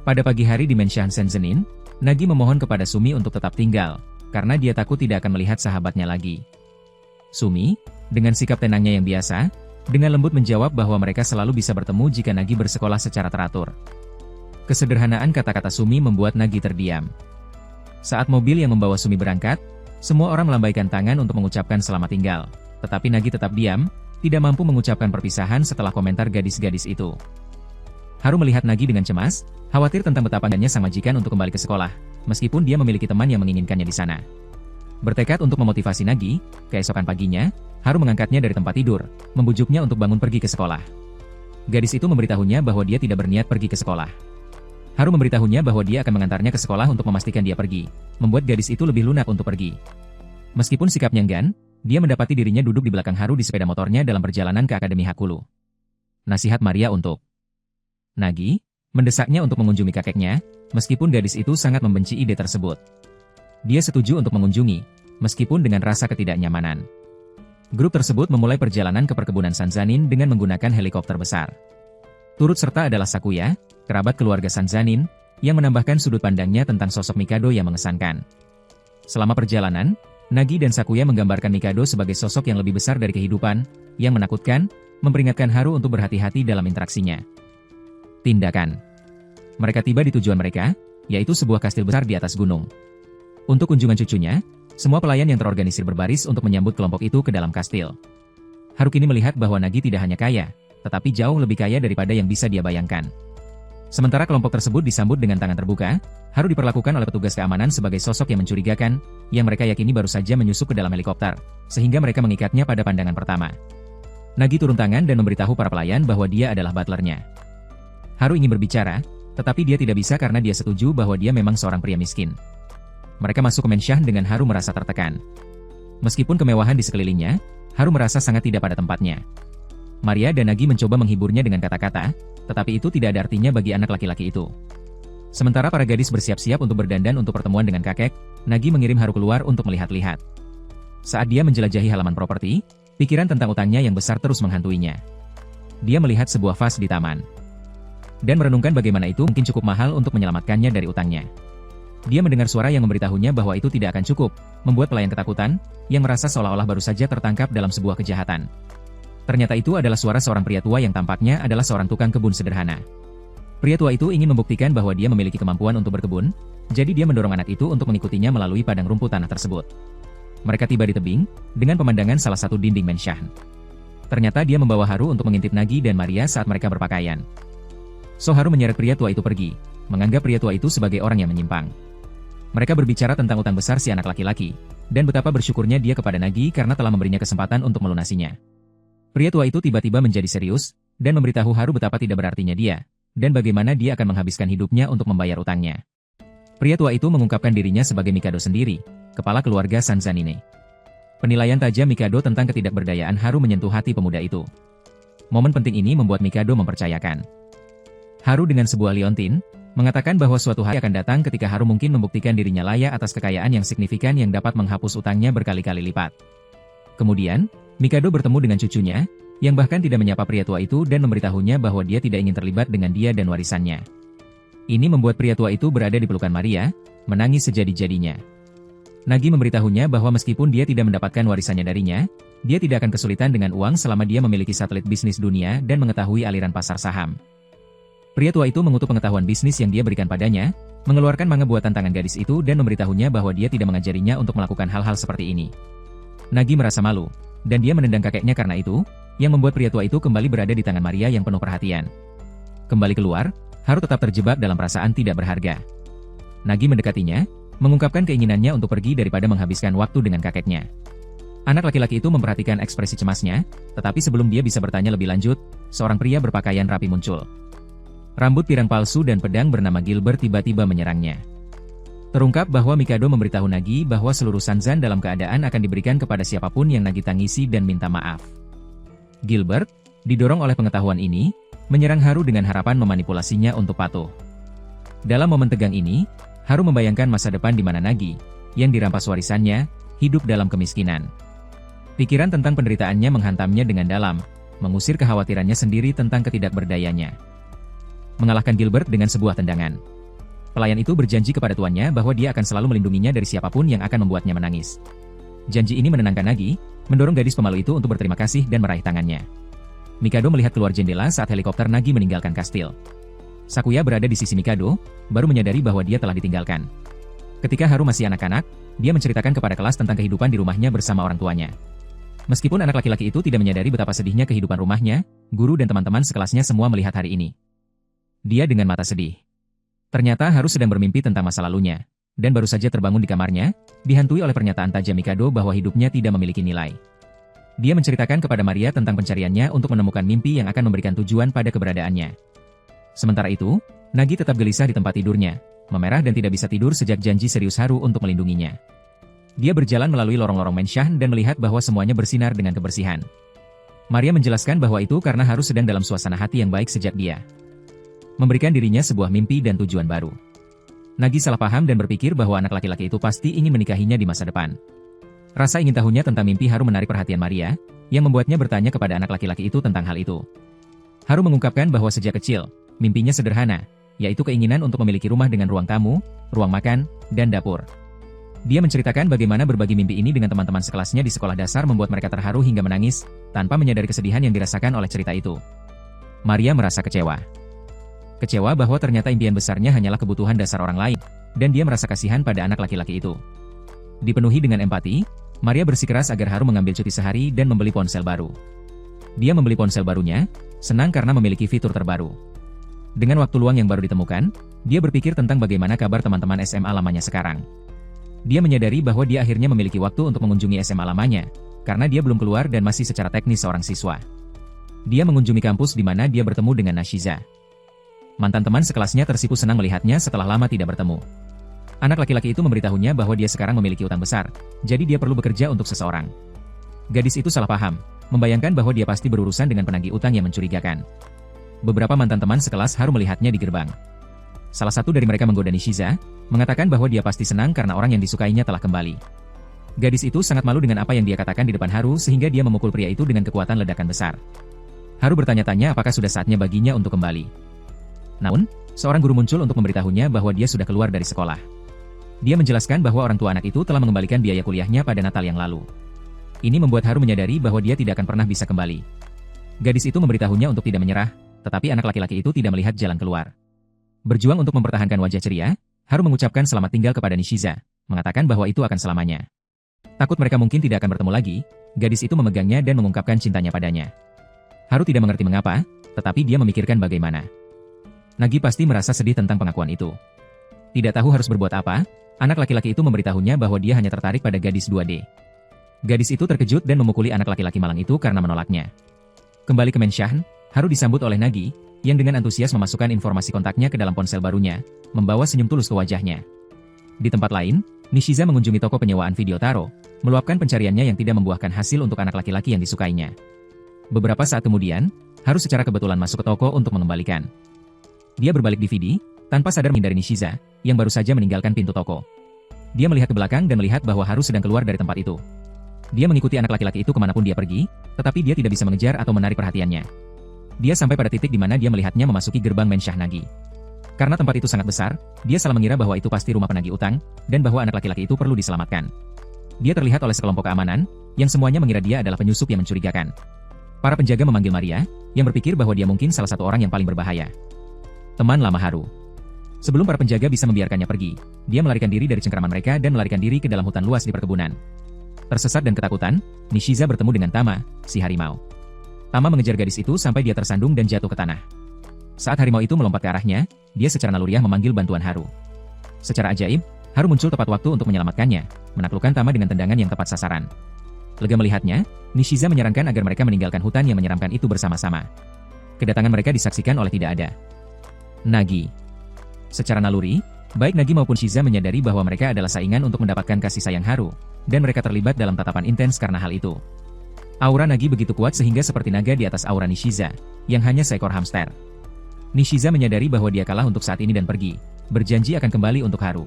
Pada pagi hari di Menshan Senzenin, Nagi memohon kepada Sumi untuk tetap tinggal, karena dia takut tidak akan melihat sahabatnya lagi. Sumi, dengan sikap tenangnya yang biasa, dengan lembut menjawab bahwa mereka selalu bisa bertemu jika Nagi bersekolah secara teratur. Kesederhanaan kata-kata Sumi membuat Nagi terdiam. Saat mobil yang membawa Sumi berangkat, semua orang melambaikan tangan untuk mengucapkan selamat tinggal, tetapi Nagi tetap diam, tidak mampu mengucapkan perpisahan setelah komentar gadis-gadis itu. Haru melihat Nagi dengan cemas, khawatir tentang betapa enggaknya sang majikan untuk kembali ke sekolah, meskipun dia memiliki teman yang menginginkannya di sana. Bertekad untuk memotivasi Nagi, keesokan paginya, Haru mengangkatnya dari tempat tidur, membujuknya untuk bangun pergi ke sekolah. Gadis itu memberitahunya bahwa dia tidak berniat pergi ke sekolah. Haru memberitahunya bahwa dia akan mengantarnya ke sekolah untuk memastikan dia pergi, membuat gadis itu lebih lunak untuk pergi. Meskipun sikapnya enggan, dia mendapati dirinya duduk di belakang Haru di sepeda motornya dalam perjalanan ke Akademi Hakulu. Nasihat Maria untuk Nagi, mendesaknya untuk mengunjungi kakeknya, meskipun gadis itu sangat membenci ide tersebut. Dia setuju untuk mengunjungi, meskipun dengan rasa ketidaknyamanan. Grup tersebut memulai perjalanan ke perkebunan Sanzanin dengan menggunakan helikopter besar. Turut serta adalah Sakuya, kerabat keluarga Sanzanin, yang menambahkan sudut pandangnya tentang sosok Mikado yang mengesankan. Selama perjalanan, Nagi dan Sakuya menggambarkan Mikado sebagai sosok yang lebih besar dari kehidupan, yang menakutkan, memperingatkan Haru untuk berhati-hati dalam interaksinya. Tindakan. Mereka tiba di tujuan mereka, yaitu sebuah kastil besar di atas gunung. Untuk kunjungan cucunya, semua pelayan yang terorganisir berbaris untuk menyambut kelompok itu ke dalam kastil. Haru kini melihat bahwa Nagi tidak hanya kaya, tetapi jauh lebih kaya daripada yang bisa dia bayangkan. Sementara kelompok tersebut disambut dengan tangan terbuka, Haru diperlakukan oleh petugas keamanan sebagai sosok yang mencurigakan, yang mereka yakini baru saja menyusup ke dalam helikopter, sehingga mereka mengikatnya pada pandangan pertama. Nagi turun tangan dan memberitahu para pelayan bahwa dia adalah butlernya. Haru ingin berbicara, tetapi dia tidak bisa karena dia setuju bahwa dia memang seorang pria miskin. Mereka masuk ke Menshan dengan Haru merasa tertekan. Meskipun kemewahan di sekelilingnya, Haru merasa sangat tidak pada tempatnya. Maria dan Nagi mencoba menghiburnya dengan kata-kata, tetapi itu tidak ada artinya bagi anak laki-laki itu. Sementara para gadis bersiap-siap untuk berdandan untuk pertemuan dengan kakek, Nagi mengirim Haru keluar untuk melihat-lihat. Saat dia menjelajahi halaman properti, pikiran tentang utangnya yang besar terus menghantuinya. Dia melihat sebuah vas di taman. dan merenungkan bagaimana itu mungkin cukup mahal untuk menyelamatkannya dari utangnya. Dia mendengar suara yang memberitahunya bahwa itu tidak akan cukup, membuat pelayan ketakutan, yang merasa seolah-olah baru saja tertangkap dalam sebuah kejahatan. Ternyata itu adalah suara seorang pria tua yang tampaknya adalah seorang tukang kebun sederhana. Pria tua itu ingin membuktikan bahwa dia memiliki kemampuan untuk berkebun, jadi dia mendorong anak itu untuk mengikutinya melalui padang rumput tanah tersebut. Mereka tiba di tebing, dengan pemandangan salah satu dinding mansion. Ternyata dia membawa Haru untuk mengintip Nagi dan Maria saat mereka berpakaian. So Haru menyeret pria tua itu pergi, menganggap pria tua itu sebagai orang yang menyimpang. Mereka berbicara tentang utang besar si anak laki-laki, dan betapa bersyukurnya dia kepada Nagi karena telah memberinya kesempatan untuk melunasinya. Pria tua itu tiba-tiba menjadi serius, dan memberitahu Haru betapa tidak berartinya dia, dan bagaimana dia akan menghabiskan hidupnya untuk membayar utangnya. Pria tua itu mengungkapkan dirinya sebagai Mikado sendiri, kepala keluarga Sanzanine. Penilaian tajam Mikado tentang ketidakberdayaan Haru menyentuh hati pemuda itu. Momen penting ini membuat Mikado mempercayakan. Haru dengan sebuah liontin, mengatakan bahwa suatu hari akan datang ketika Haru mungkin membuktikan dirinya layak atas kekayaan yang signifikan yang dapat menghapus utangnya berkali-kali lipat. Kemudian, Mikado bertemu dengan cucunya, yang bahkan tidak menyapa pria tua itu dan memberitahunya bahwa dia tidak ingin terlibat dengan dia dan warisannya. Ini membuat pria tua itu berada di pelukan Maria, menangis sejadi-jadinya. Nagi memberitahunya bahwa meskipun dia tidak mendapatkan warisannya darinya, dia tidak akan kesulitan dengan uang selama dia memiliki satelit bisnis dunia dan mengetahui aliran pasar saham. Pria tua itu mengutuk pengetahuan bisnis yang dia berikan padanya, mengeluarkan manga buatan tangan gadis itu dan memberitahunya bahwa dia tidak mengajarinya untuk melakukan hal-hal seperti ini. Nagi merasa malu, dan dia menendang kakeknya karena itu, yang membuat pria tua itu kembali berada di tangan Maria yang penuh perhatian. Kembali keluar, Haru tetap terjebak dalam perasaan tidak berharga. Nagi mendekatinya, mengungkapkan keinginannya untuk pergi daripada menghabiskan waktu dengan kakeknya. Anak laki-laki itu memperhatikan ekspresi cemasnya, tetapi sebelum dia bisa bertanya lebih lanjut, seorang pria berpakaian rapi muncul. Rambut pirang palsu dan pedang bernama Gilbert tiba-tiba menyerangnya. Terungkap bahwa Mikado memberitahu Nagi bahwa seluruh Sanzan dalam keadaan akan diberikan kepada siapapun yang Nagi tangisi dan minta maaf. Gilbert, didorong oleh pengetahuan ini, menyerang Haru dengan harapan memanipulasinya untuk patuh. Dalam momen tegang ini, Haru membayangkan masa depan di mana Nagi, yang dirampas warisannya, hidup dalam kemiskinan. Pikiran tentang penderitaannya menghantamnya dengan dalam, mengusir kekhawatirannya sendiri tentang ketidakberdayanya. Mengalahkan Gilbert dengan sebuah tendangan. Pelayan itu berjanji kepada tuannya bahwa dia akan selalu melindunginya dari siapapun yang akan membuatnya menangis. Janji ini menenangkan Nagi, mendorong gadis pemalu itu untuk berterima kasih dan meraih tangannya. Mikado melihat keluar jendela saat helikopter Nagi meninggalkan kastil. Sakuya berada di sisi Mikado, baru menyadari bahwa dia telah ditinggalkan. Ketika Haru masih anak-anak, dia menceritakan kepada kelas tentang kehidupan di rumahnya bersama orang tuanya. Meskipun anak laki-laki itu tidak menyadari betapa sedihnya kehidupan rumahnya, guru dan teman-teman sekelasnya semua melihat hari ini. Dia dengan mata sedih. Ternyata Haru sedang bermimpi tentang masa lalunya, dan baru saja terbangun di kamarnya, dihantui oleh pernyataan tajam Mikado bahwa hidupnya tidak memiliki nilai. Dia menceritakan kepada Maria tentang pencariannya untuk menemukan mimpi yang akan memberikan tujuan pada keberadaannya. Sementara itu, Nagi tetap gelisah di tempat tidurnya, memerah dan tidak bisa tidur sejak janji serius Haru untuk melindunginya. Dia berjalan melalui lorong-lorong mansion dan melihat bahwa semuanya bersinar dengan kebersihan. Maria menjelaskan bahwa itu karena Haru sedang dalam suasana hati yang baik sejak dia memberikan dirinya sebuah mimpi dan tujuan baru. Nagi salah paham dan berpikir bahwa anak laki-laki itu pasti ingin menikahinya di masa depan. Rasa ingin tahunya tentang mimpi Haru menarik perhatian Maria, yang membuatnya bertanya kepada anak laki-laki itu tentang hal itu. Haru mengungkapkan bahwa sejak kecil, mimpinya sederhana, yaitu keinginan untuk memiliki rumah dengan ruang tamu, ruang makan, dan dapur. Dia menceritakan bagaimana berbagi mimpi ini dengan teman-teman sekelasnya di sekolah dasar membuat mereka terharu hingga menangis, tanpa menyadari kesedihan yang dirasakan oleh cerita itu. Maria merasa kecewa. Kecewa bahwa ternyata impian besarnya hanyalah kebutuhan dasar orang lain, dan dia merasa kasihan pada anak laki-laki itu. Dipenuhi dengan empati, Maria bersikeras agar Haru mengambil cuti sehari dan membeli ponsel baru. Dia membeli ponsel barunya, senang karena memiliki fitur terbaru. Dengan waktu luang yang baru ditemukan, dia berpikir tentang bagaimana kabar teman-teman SMA lamanya sekarang. Dia menyadari bahwa dia akhirnya memiliki waktu untuk mengunjungi SMA lamanya, karena dia belum keluar dan masih secara teknis seorang siswa. Dia mengunjungi kampus di mana dia bertemu dengan Nashiza. Mantan teman sekelasnya tersipu senang melihatnya setelah lama tidak bertemu. Anak laki-laki itu memberitahunya bahwa dia sekarang memiliki utang besar, jadi dia perlu bekerja untuk seseorang. Gadis itu salah paham, membayangkan bahwa dia pasti berurusan dengan penagih utang yang mencurigakan. Beberapa mantan teman sekelas Haru melihatnya di gerbang. Salah satu dari mereka menggoda Nishiza, mengatakan bahwa dia pasti senang karena orang yang disukainya telah kembali. Gadis itu sangat malu dengan apa yang dia katakan di depan Haru sehingga dia memukul pria itu dengan kekuatan ledakan besar. Haru bertanya-tanya apakah sudah saatnya baginya untuk kembali. Namun, seorang guru muncul untuk memberitahunya bahwa dia sudah keluar dari sekolah. Dia menjelaskan bahwa orang tua anak itu telah mengembalikan biaya kuliahnya pada Natal yang lalu. Ini membuat Haru menyadari bahwa dia tidak akan pernah bisa kembali. Gadis itu memberitahunya untuk tidak menyerah, tetapi anak laki-laki itu tidak melihat jalan keluar. Berjuang untuk mempertahankan wajah ceria, Haru mengucapkan selamat tinggal kepada Nishiza, mengatakan bahwa itu akan selamanya. Takut mereka mungkin tidak akan bertemu lagi, gadis itu memegangnya dan mengungkapkan cintanya padanya. Haru tidak mengerti mengapa, tetapi dia memikirkan bagaimana. Nagi pasti merasa sedih tentang pengakuan itu. Tidak tahu harus berbuat apa, anak laki-laki itu memberitahunya bahwa dia hanya tertarik pada gadis 2D. Gadis itu terkejut dan memukuli anak laki-laki malang itu karena menolaknya. Kembali ke Menshan, Haru disambut oleh Nagi, yang dengan antusias memasukkan informasi kontaknya ke dalam ponsel barunya, membawa senyum tulus ke wajahnya. Di tempat lain, Nishiza mengunjungi toko penyewaan video taro, meluapkan pencariannya yang tidak membuahkan hasil untuk anak laki-laki yang disukainya. Beberapa saat kemudian, Haru secara kebetulan masuk ke toko untuk mengembalikan. Dia berbalik DVD, tanpa sadar menghindari Nishiza, yang baru saja meninggalkan pintu toko. Dia melihat ke belakang dan melihat bahwa Haru sedang keluar dari tempat itu. Dia mengikuti anak laki-laki itu kemanapun dia pergi, tetapi dia tidak bisa mengejar atau menarik perhatiannya. Dia sampai pada titik di mana dia melihatnya memasuki gerbang Menshah Nagi. Karena tempat itu sangat besar, dia salah mengira bahwa itu pasti rumah penagih utang, dan bahwa anak laki-laki itu perlu diselamatkan. Dia terlihat oleh sekelompok keamanan, yang semuanya mengira dia adalah penyusup yang mencurigakan. Para penjaga memanggil Maria, yang berpikir bahwa dia mungkin salah satu orang yang paling berbahaya. Teman lama Haru. Sebelum para penjaga bisa membiarkannya pergi, dia melarikan diri dari cengkraman mereka dan melarikan diri ke dalam hutan luas di perkebunan. Tersesat dan ketakutan, Nishiza bertemu dengan Tama, si harimau. Tama mengejar gadis itu sampai dia tersandung dan jatuh ke tanah. Saat harimau itu melompat ke arahnya, dia secara naluriah memanggil bantuan Haru. Secara ajaib, Haru muncul tepat waktu untuk menyelamatkannya, menaklukkan Tama dengan tendangan yang tepat sasaran. Lega melihatnya, Nishiza menyarankan agar mereka meninggalkan hutan yang menyeramkan itu bersama-sama. Kedatangan mereka disaksikan oleh tidak ada Nagi. Secara naluri, baik Nagi maupun Shiza menyadari bahwa mereka adalah saingan untuk mendapatkan kasih sayang Haru, dan mereka terlibat dalam tatapan intens karena hal itu. Aura Nagi begitu kuat sehingga seperti naga di atas aura Nishiza, yang hanya seekor hamster. Nishiza menyadari bahwa dia kalah untuk saat ini dan pergi, berjanji akan kembali untuk Haru.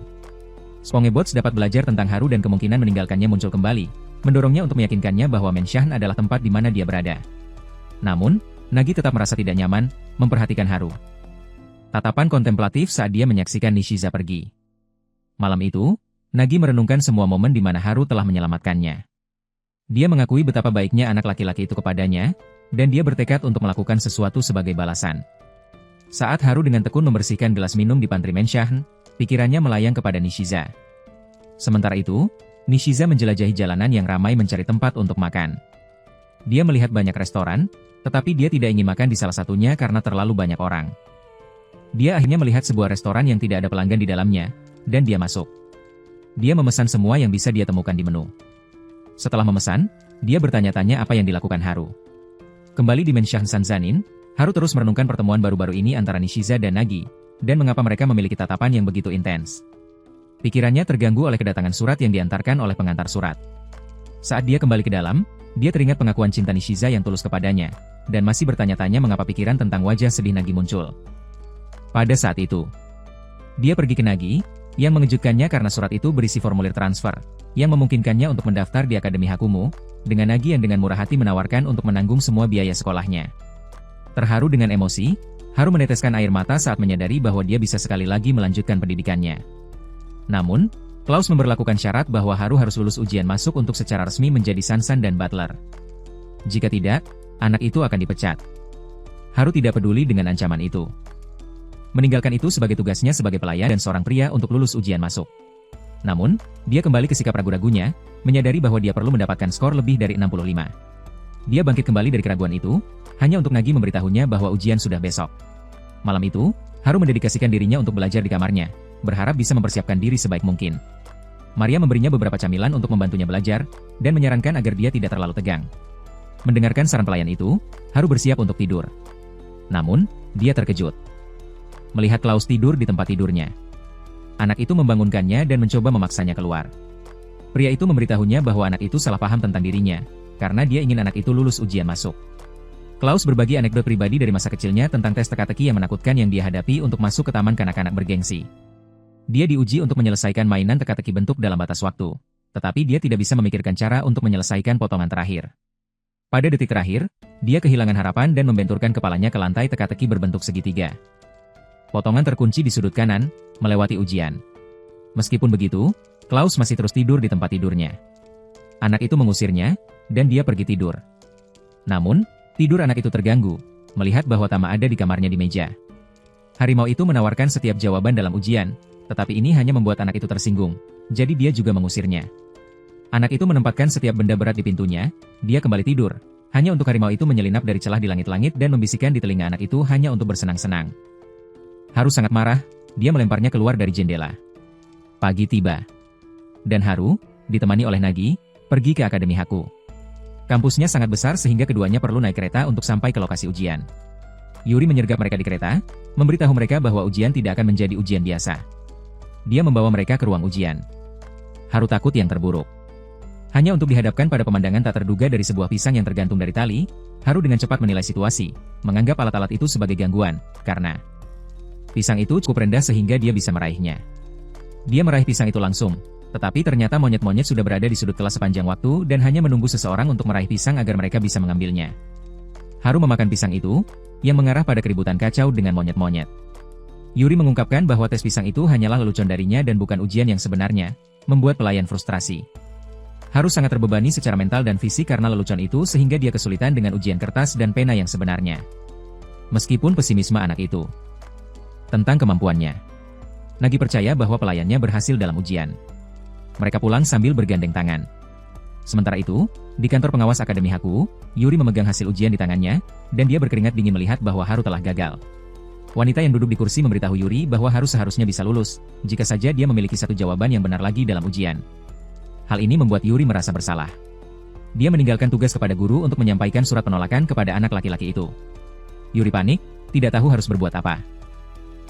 Spongebots dapat belajar tentang Haru dan kemungkinan meninggalkannya muncul kembali, mendorongnya untuk meyakinkannya bahwa Menshan adalah tempat di mana dia berada. Namun, Nagi tetap merasa tidak nyaman, memperhatikan Haru. Tatapan kontemplatif saat dia menyaksikan Nishiza pergi. Malam itu, Nagi merenungkan semua momen di mana Haru telah menyelamatkannya. Dia mengakui betapa baiknya anak laki-laki itu kepadanya, dan dia bertekad untuk melakukan sesuatu sebagai balasan. Saat Haru dengan tekun membersihkan gelas minum di pantry Menshan, pikirannya melayang kepada Nishiza. Sementara itu, Nishiza menjelajahi jalanan yang ramai mencari tempat untuk makan. Dia melihat banyak restoran, tetapi dia tidak ingin makan di salah satunya karena terlalu banyak orang. Dia akhirnya melihat sebuah restoran yang tidak ada pelanggan di dalamnya, dan dia masuk. Dia memesan semua yang bisa dia temukan di menu. Setelah memesan, dia bertanya-tanya apa yang dilakukan Haru. Kembali di Menshan Sanzanin, Haru terus merenungkan pertemuan baru-baru ini antara Nishiza dan Nagi, dan mengapa mereka memiliki tatapan yang begitu intens. Pikirannya terganggu oleh kedatangan surat yang diantarkan oleh pengantar surat. Saat dia kembali ke dalam, dia teringat pengakuan cinta Nishiza yang tulus kepadanya, dan masih bertanya-tanya mengapa pikiran tentang wajah sedih Nagi muncul. Pada saat itu, dia pergi ke Nagi, yang mengejutkannya karena surat itu berisi formulir transfer, yang memungkinkannya untuk mendaftar di Akademi Hakumu, dengan Nagi yang dengan murah hati menawarkan untuk menanggung semua biaya sekolahnya. Terharu dengan emosi, Haru meneteskan air mata saat menyadari bahwa dia bisa sekali lagi melanjutkan pendidikannya. Namun, Klaus memberlakukan syarat bahwa Haru harus lulus ujian masuk untuk secara resmi menjadi Sansan dan Butler. Jika tidak, anak itu akan dipecat. Haru tidak peduli dengan ancaman itu. Meninggalkan itu sebagai tugasnya sebagai pelayan dan seorang pria untuk lulus ujian masuk. Namun, dia kembali ke sikap ragu-ragunya, menyadari bahwa dia perlu mendapatkan skor lebih dari 65. Dia bangkit kembali dari keraguan itu, hanya untuk Nagi memberitahunya bahwa ujian sudah besok. Malam itu, Haru mendedikasikan dirinya untuk belajar di kamarnya, berharap bisa mempersiapkan diri sebaik mungkin. Maria memberinya beberapa camilan untuk membantunya belajar, dan menyarankan agar dia tidak terlalu tegang. Mendengarkan saran pelayan itu, Haru bersiap untuk tidur. Namun, dia terkejut melihat Klaus tidur di tempat tidurnya. Anak itu membangunkannya dan mencoba memaksanya keluar. Pria itu memberitahunya bahwa anak itu salah paham tentang dirinya, karena dia ingin anak itu lulus ujian masuk. Klaus berbagi anekdot pribadi dari masa kecilnya tentang tes teka-teki yang menakutkan yang dia hadapi untuk masuk ke taman kanak-kanak bergengsi. Dia diuji untuk menyelesaikan mainan teka-teki bentuk dalam batas waktu, tetapi dia tidak bisa memikirkan cara untuk menyelesaikan potongan terakhir. Pada detik terakhir, dia kehilangan harapan dan membenturkan kepalanya ke lantai teka-teki berbentuk segitiga. Potongan terkunci di sudut kanan, melewati ujian. Meskipun begitu, Klaus masih terus tidur di tempat tidurnya. Anak itu mengusirnya, dan dia pergi tidur. Namun, tidur anak itu terganggu, melihat bahwa Tama ada di kamarnya di meja. Harimau itu menawarkan setiap jawaban dalam ujian, tetapi ini hanya membuat anak itu tersinggung, jadi dia juga mengusirnya. Anak itu menempatkan setiap benda berat di pintunya, dia kembali tidur. Hanya untuk harimau itu menyelinap dari celah di langit-langit dan membisikkan di telinga anak itu hanya untuk bersenang-senang. Haru sangat marah, dia melemparnya keluar dari jendela. Pagi tiba. Dan Haru, ditemani oleh Nagi, pergi ke Akademi Haku. Kampusnya sangat besar sehingga keduanya perlu naik kereta untuk sampai ke lokasi ujian. Yuri menyergap mereka di kereta, memberitahu mereka bahwa ujian tidak akan menjadi ujian biasa. Dia membawa mereka ke ruang ujian. Haru takut yang terburuk. Hanya untuk dihadapkan pada pemandangan tak terduga dari sebuah pisang yang tergantung dari tali, Haru dengan cepat menilai situasi, menganggap alat-alat itu sebagai gangguan, karena pisang itu cukup rendah sehingga dia bisa meraihnya. Dia meraih pisang itu langsung, tetapi ternyata monyet-monyet sudah berada di sudut kelas sepanjang waktu dan hanya menunggu seseorang untuk meraih pisang agar mereka bisa mengambilnya. Haru memakan pisang itu, yang mengarah pada keributan kacau dengan monyet-monyet. Yuri mengungkapkan bahwa tes pisang itu hanyalah lelucon darinya dan bukan ujian yang sebenarnya, membuat pelayan frustrasi. Haru sangat terbebani secara mental dan fisik karena lelucon itu sehingga dia kesulitan dengan ujian kertas dan pena yang sebenarnya. Meskipun pesimisme anak itu tentang kemampuannya, Nagi percaya bahwa pelayannya berhasil dalam ujian. Mereka pulang sambil bergandeng tangan. Sementara itu, di kantor pengawas Akademi Haku, Yuri memegang hasil ujian di tangannya, dan dia berkeringat dingin melihat bahwa Haru telah gagal. Wanita yang duduk di kursi memberitahu Yuri bahwa Haru seharusnya bisa lulus, jika saja dia memiliki satu jawaban yang benar lagi dalam ujian. Hal ini membuat Yuri merasa bersalah. Dia meninggalkan tugas kepada guru untuk menyampaikan surat penolakan kepada anak laki-laki itu. Yuri panik, tidak tahu harus berbuat apa.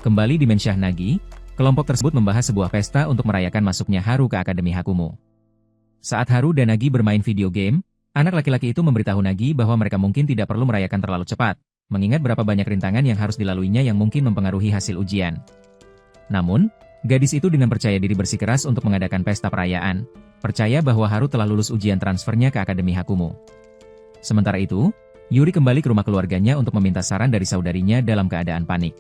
Kembali di Mensyah Nagi, kelompok tersebut membahas sebuah pesta untuk merayakan masuknya Haru ke Akademi Hakumu. Saat Haru dan Nagi bermain video game, anak laki-laki itu memberitahu Nagi bahwa mereka mungkin tidak perlu merayakan terlalu cepat, mengingat berapa banyak rintangan yang harus dilaluinya yang mungkin mempengaruhi hasil ujian. Namun, gadis itu dengan percaya diri bersikeras untuk mengadakan pesta perayaan, percaya bahwa Haru telah lulus ujian transfernya ke Akademi Hakumu. Sementara itu, Yuri kembali ke rumah keluarganya untuk meminta saran dari saudarinya dalam keadaan panik.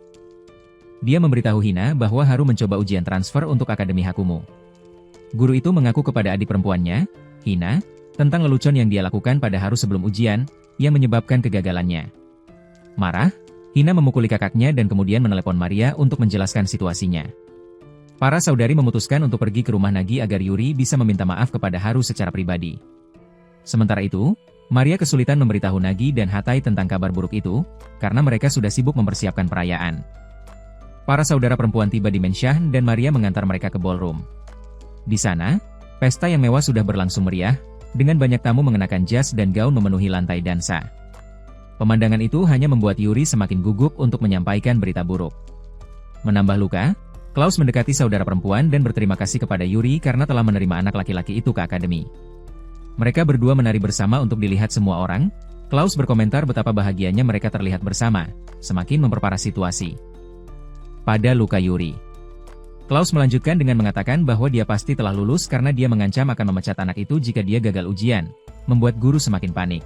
Dia memberitahu Hina bahwa Haru mencoba ujian transfer untuk Akademi Hakumu. Guru itu mengaku kepada adik perempuannya, Hina, tentang lelucon yang dia lakukan pada Haru sebelum ujian, yang menyebabkan kegagalannya. Marah, Hina memukuli kakaknya dan kemudian menelepon Maria untuk menjelaskan situasinya. Para saudari memutuskan untuk pergi ke rumah Nagi agar Yuri bisa meminta maaf kepada Haru secara pribadi. Sementara itu, Maria kesulitan memberitahu Nagi dan Hatai tentang kabar buruk itu, karena mereka sudah sibuk mempersiapkan perayaan. Para saudara perempuan tiba di Mensyah dan Maria mengantar mereka ke ballroom. Di sana, pesta yang mewah sudah berlangsung meriah, dengan banyak tamu mengenakan jas dan gaun memenuhi lantai dansa. Pemandangan itu hanya membuat Yuri semakin gugup untuk menyampaikan berita buruk. Menambah luka, Klaus mendekati saudara perempuan dan berterima kasih kepada Yuri karena telah menerima anak laki-laki itu ke akademi. Mereka berdua menari bersama untuk dilihat semua orang. Klaus berkomentar betapa bahagianya mereka terlihat bersama, semakin memperparah situasi. Pada luka Yuri, Klaus melanjutkan dengan mengatakan bahwa dia pasti telah lulus karena dia mengancam akan memecat anak itu jika dia gagal ujian, membuat guru semakin panik.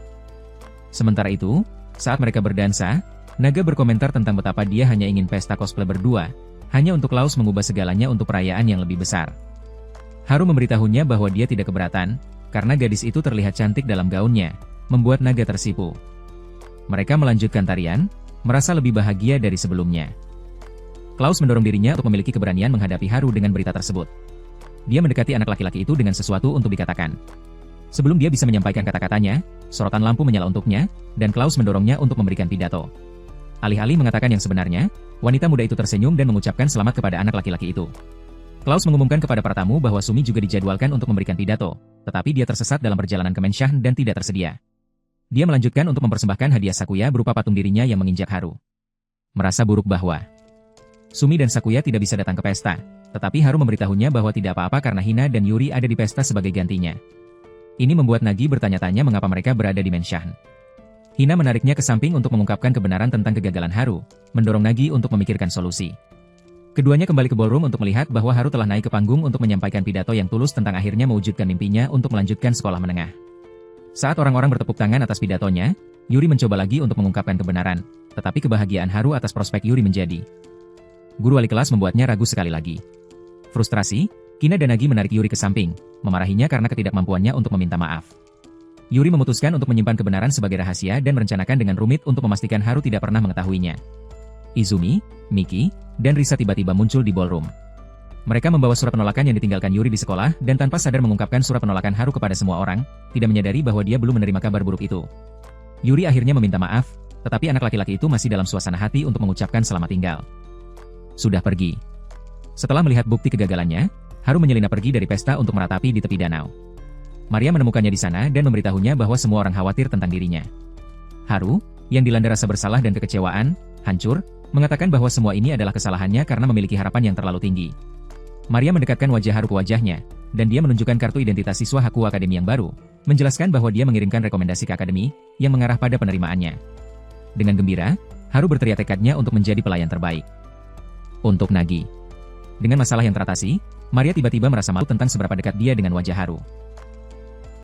Sementara itu, saat mereka berdansa, Naga berkomentar tentang betapa dia hanya ingin pesta cosplay berdua, hanya untuk Klaus mengubah segalanya untuk perayaan yang lebih besar. Haru memberitahunya bahwa dia tidak keberatan, karena gadis itu terlihat cantik dalam gaunnya, membuat Naga tersipu. Mereka melanjutkan tarian, merasa lebih bahagia dari sebelumnya. Klaus mendorong dirinya untuk memiliki keberanian menghadapi Haru dengan berita tersebut. Dia mendekati anak laki-laki itu dengan sesuatu untuk dikatakan. Sebelum dia bisa menyampaikan kata-katanya, sorotan lampu menyala untuknya, dan Klaus mendorongnya untuk memberikan pidato. Alih-alih mengatakan yang sebenarnya, wanita muda itu tersenyum dan mengucapkan selamat kepada anak laki-laki itu. Klaus mengumumkan kepada para tamu bahwa Sumi juga dijadwalkan untuk memberikan pidato, tetapi dia tersesat dalam perjalanan ke Mensyah dan tidak tersedia. Dia melanjutkan untuk mempersembahkan hadiah Sakuya berupa patung dirinya yang menginjak Haru. Merasa buruk bahwa Sumi dan Sakuya tidak bisa datang ke pesta, tetapi Haru memberitahunya bahwa tidak apa-apa karena Hina dan Yuri ada di pesta sebagai gantinya. Ini membuat Nagi bertanya-tanya mengapa mereka berada di Mensyah. Hina menariknya ke samping untuk mengungkapkan kebenaran tentang kegagalan Haru, mendorong Nagi untuk memikirkan solusi. Keduanya kembali ke ballroom untuk melihat bahwa Haru telah naik ke panggung untuk menyampaikan pidato yang tulus tentang akhirnya mewujudkan mimpinya untuk melanjutkan sekolah menengah. Saat orang-orang bertepuk tangan atas pidatonya, Yuri mencoba lagi untuk mengungkapkan kebenaran, tetapi kebahagiaan Haru atas prospek Yuri menjadi Guru wali kelas membuatnya ragu sekali lagi. Frustrasi, Kina dan Nagi menarik Yuri ke samping, memarahinya karena ketidakmampuannya untuk meminta maaf. Yuri memutuskan untuk menyimpan kebenaran sebagai rahasia dan merencanakan dengan rumit untuk memastikan Haru tidak pernah mengetahuinya. Izumi, Miki, dan Risa tiba-tiba muncul di ballroom. Mereka membawa surat penolakan yang ditinggalkan Yuri di sekolah dan tanpa sadar mengungkapkan surat penolakan Haru kepada semua orang, tidak menyadari bahwa dia belum menerima kabar buruk itu. Yuri akhirnya meminta maaf, tetapi anak laki-laki itu masih dalam suasana hati untuk mengucapkan selamat tinggal. Sudah pergi. Setelah melihat bukti kegagalannya, Haru menyelinap pergi dari pesta untuk meratapi di tepi danau. Maria menemukannya di sana dan memberitahunya bahwa semua orang khawatir tentang dirinya. Haru, yang dilanda rasa bersalah dan kekecewaan, hancur, mengatakan bahwa semua ini adalah kesalahannya karena memiliki harapan yang terlalu tinggi. Maria mendekatkan wajah Haru ke wajahnya, dan dia menunjukkan kartu identitas siswa Haku Akademi yang baru, menjelaskan bahwa dia mengirimkan rekomendasi ke akademi, yang mengarah pada penerimaannya. Dengan gembira, Haru berteriak tekadnya untuk menjadi pelayan terbaik. Untuk Nagi. Dengan masalah yang teratasi, Maria tiba-tiba merasa malu tentang seberapa dekat dia dengan wajah Haru.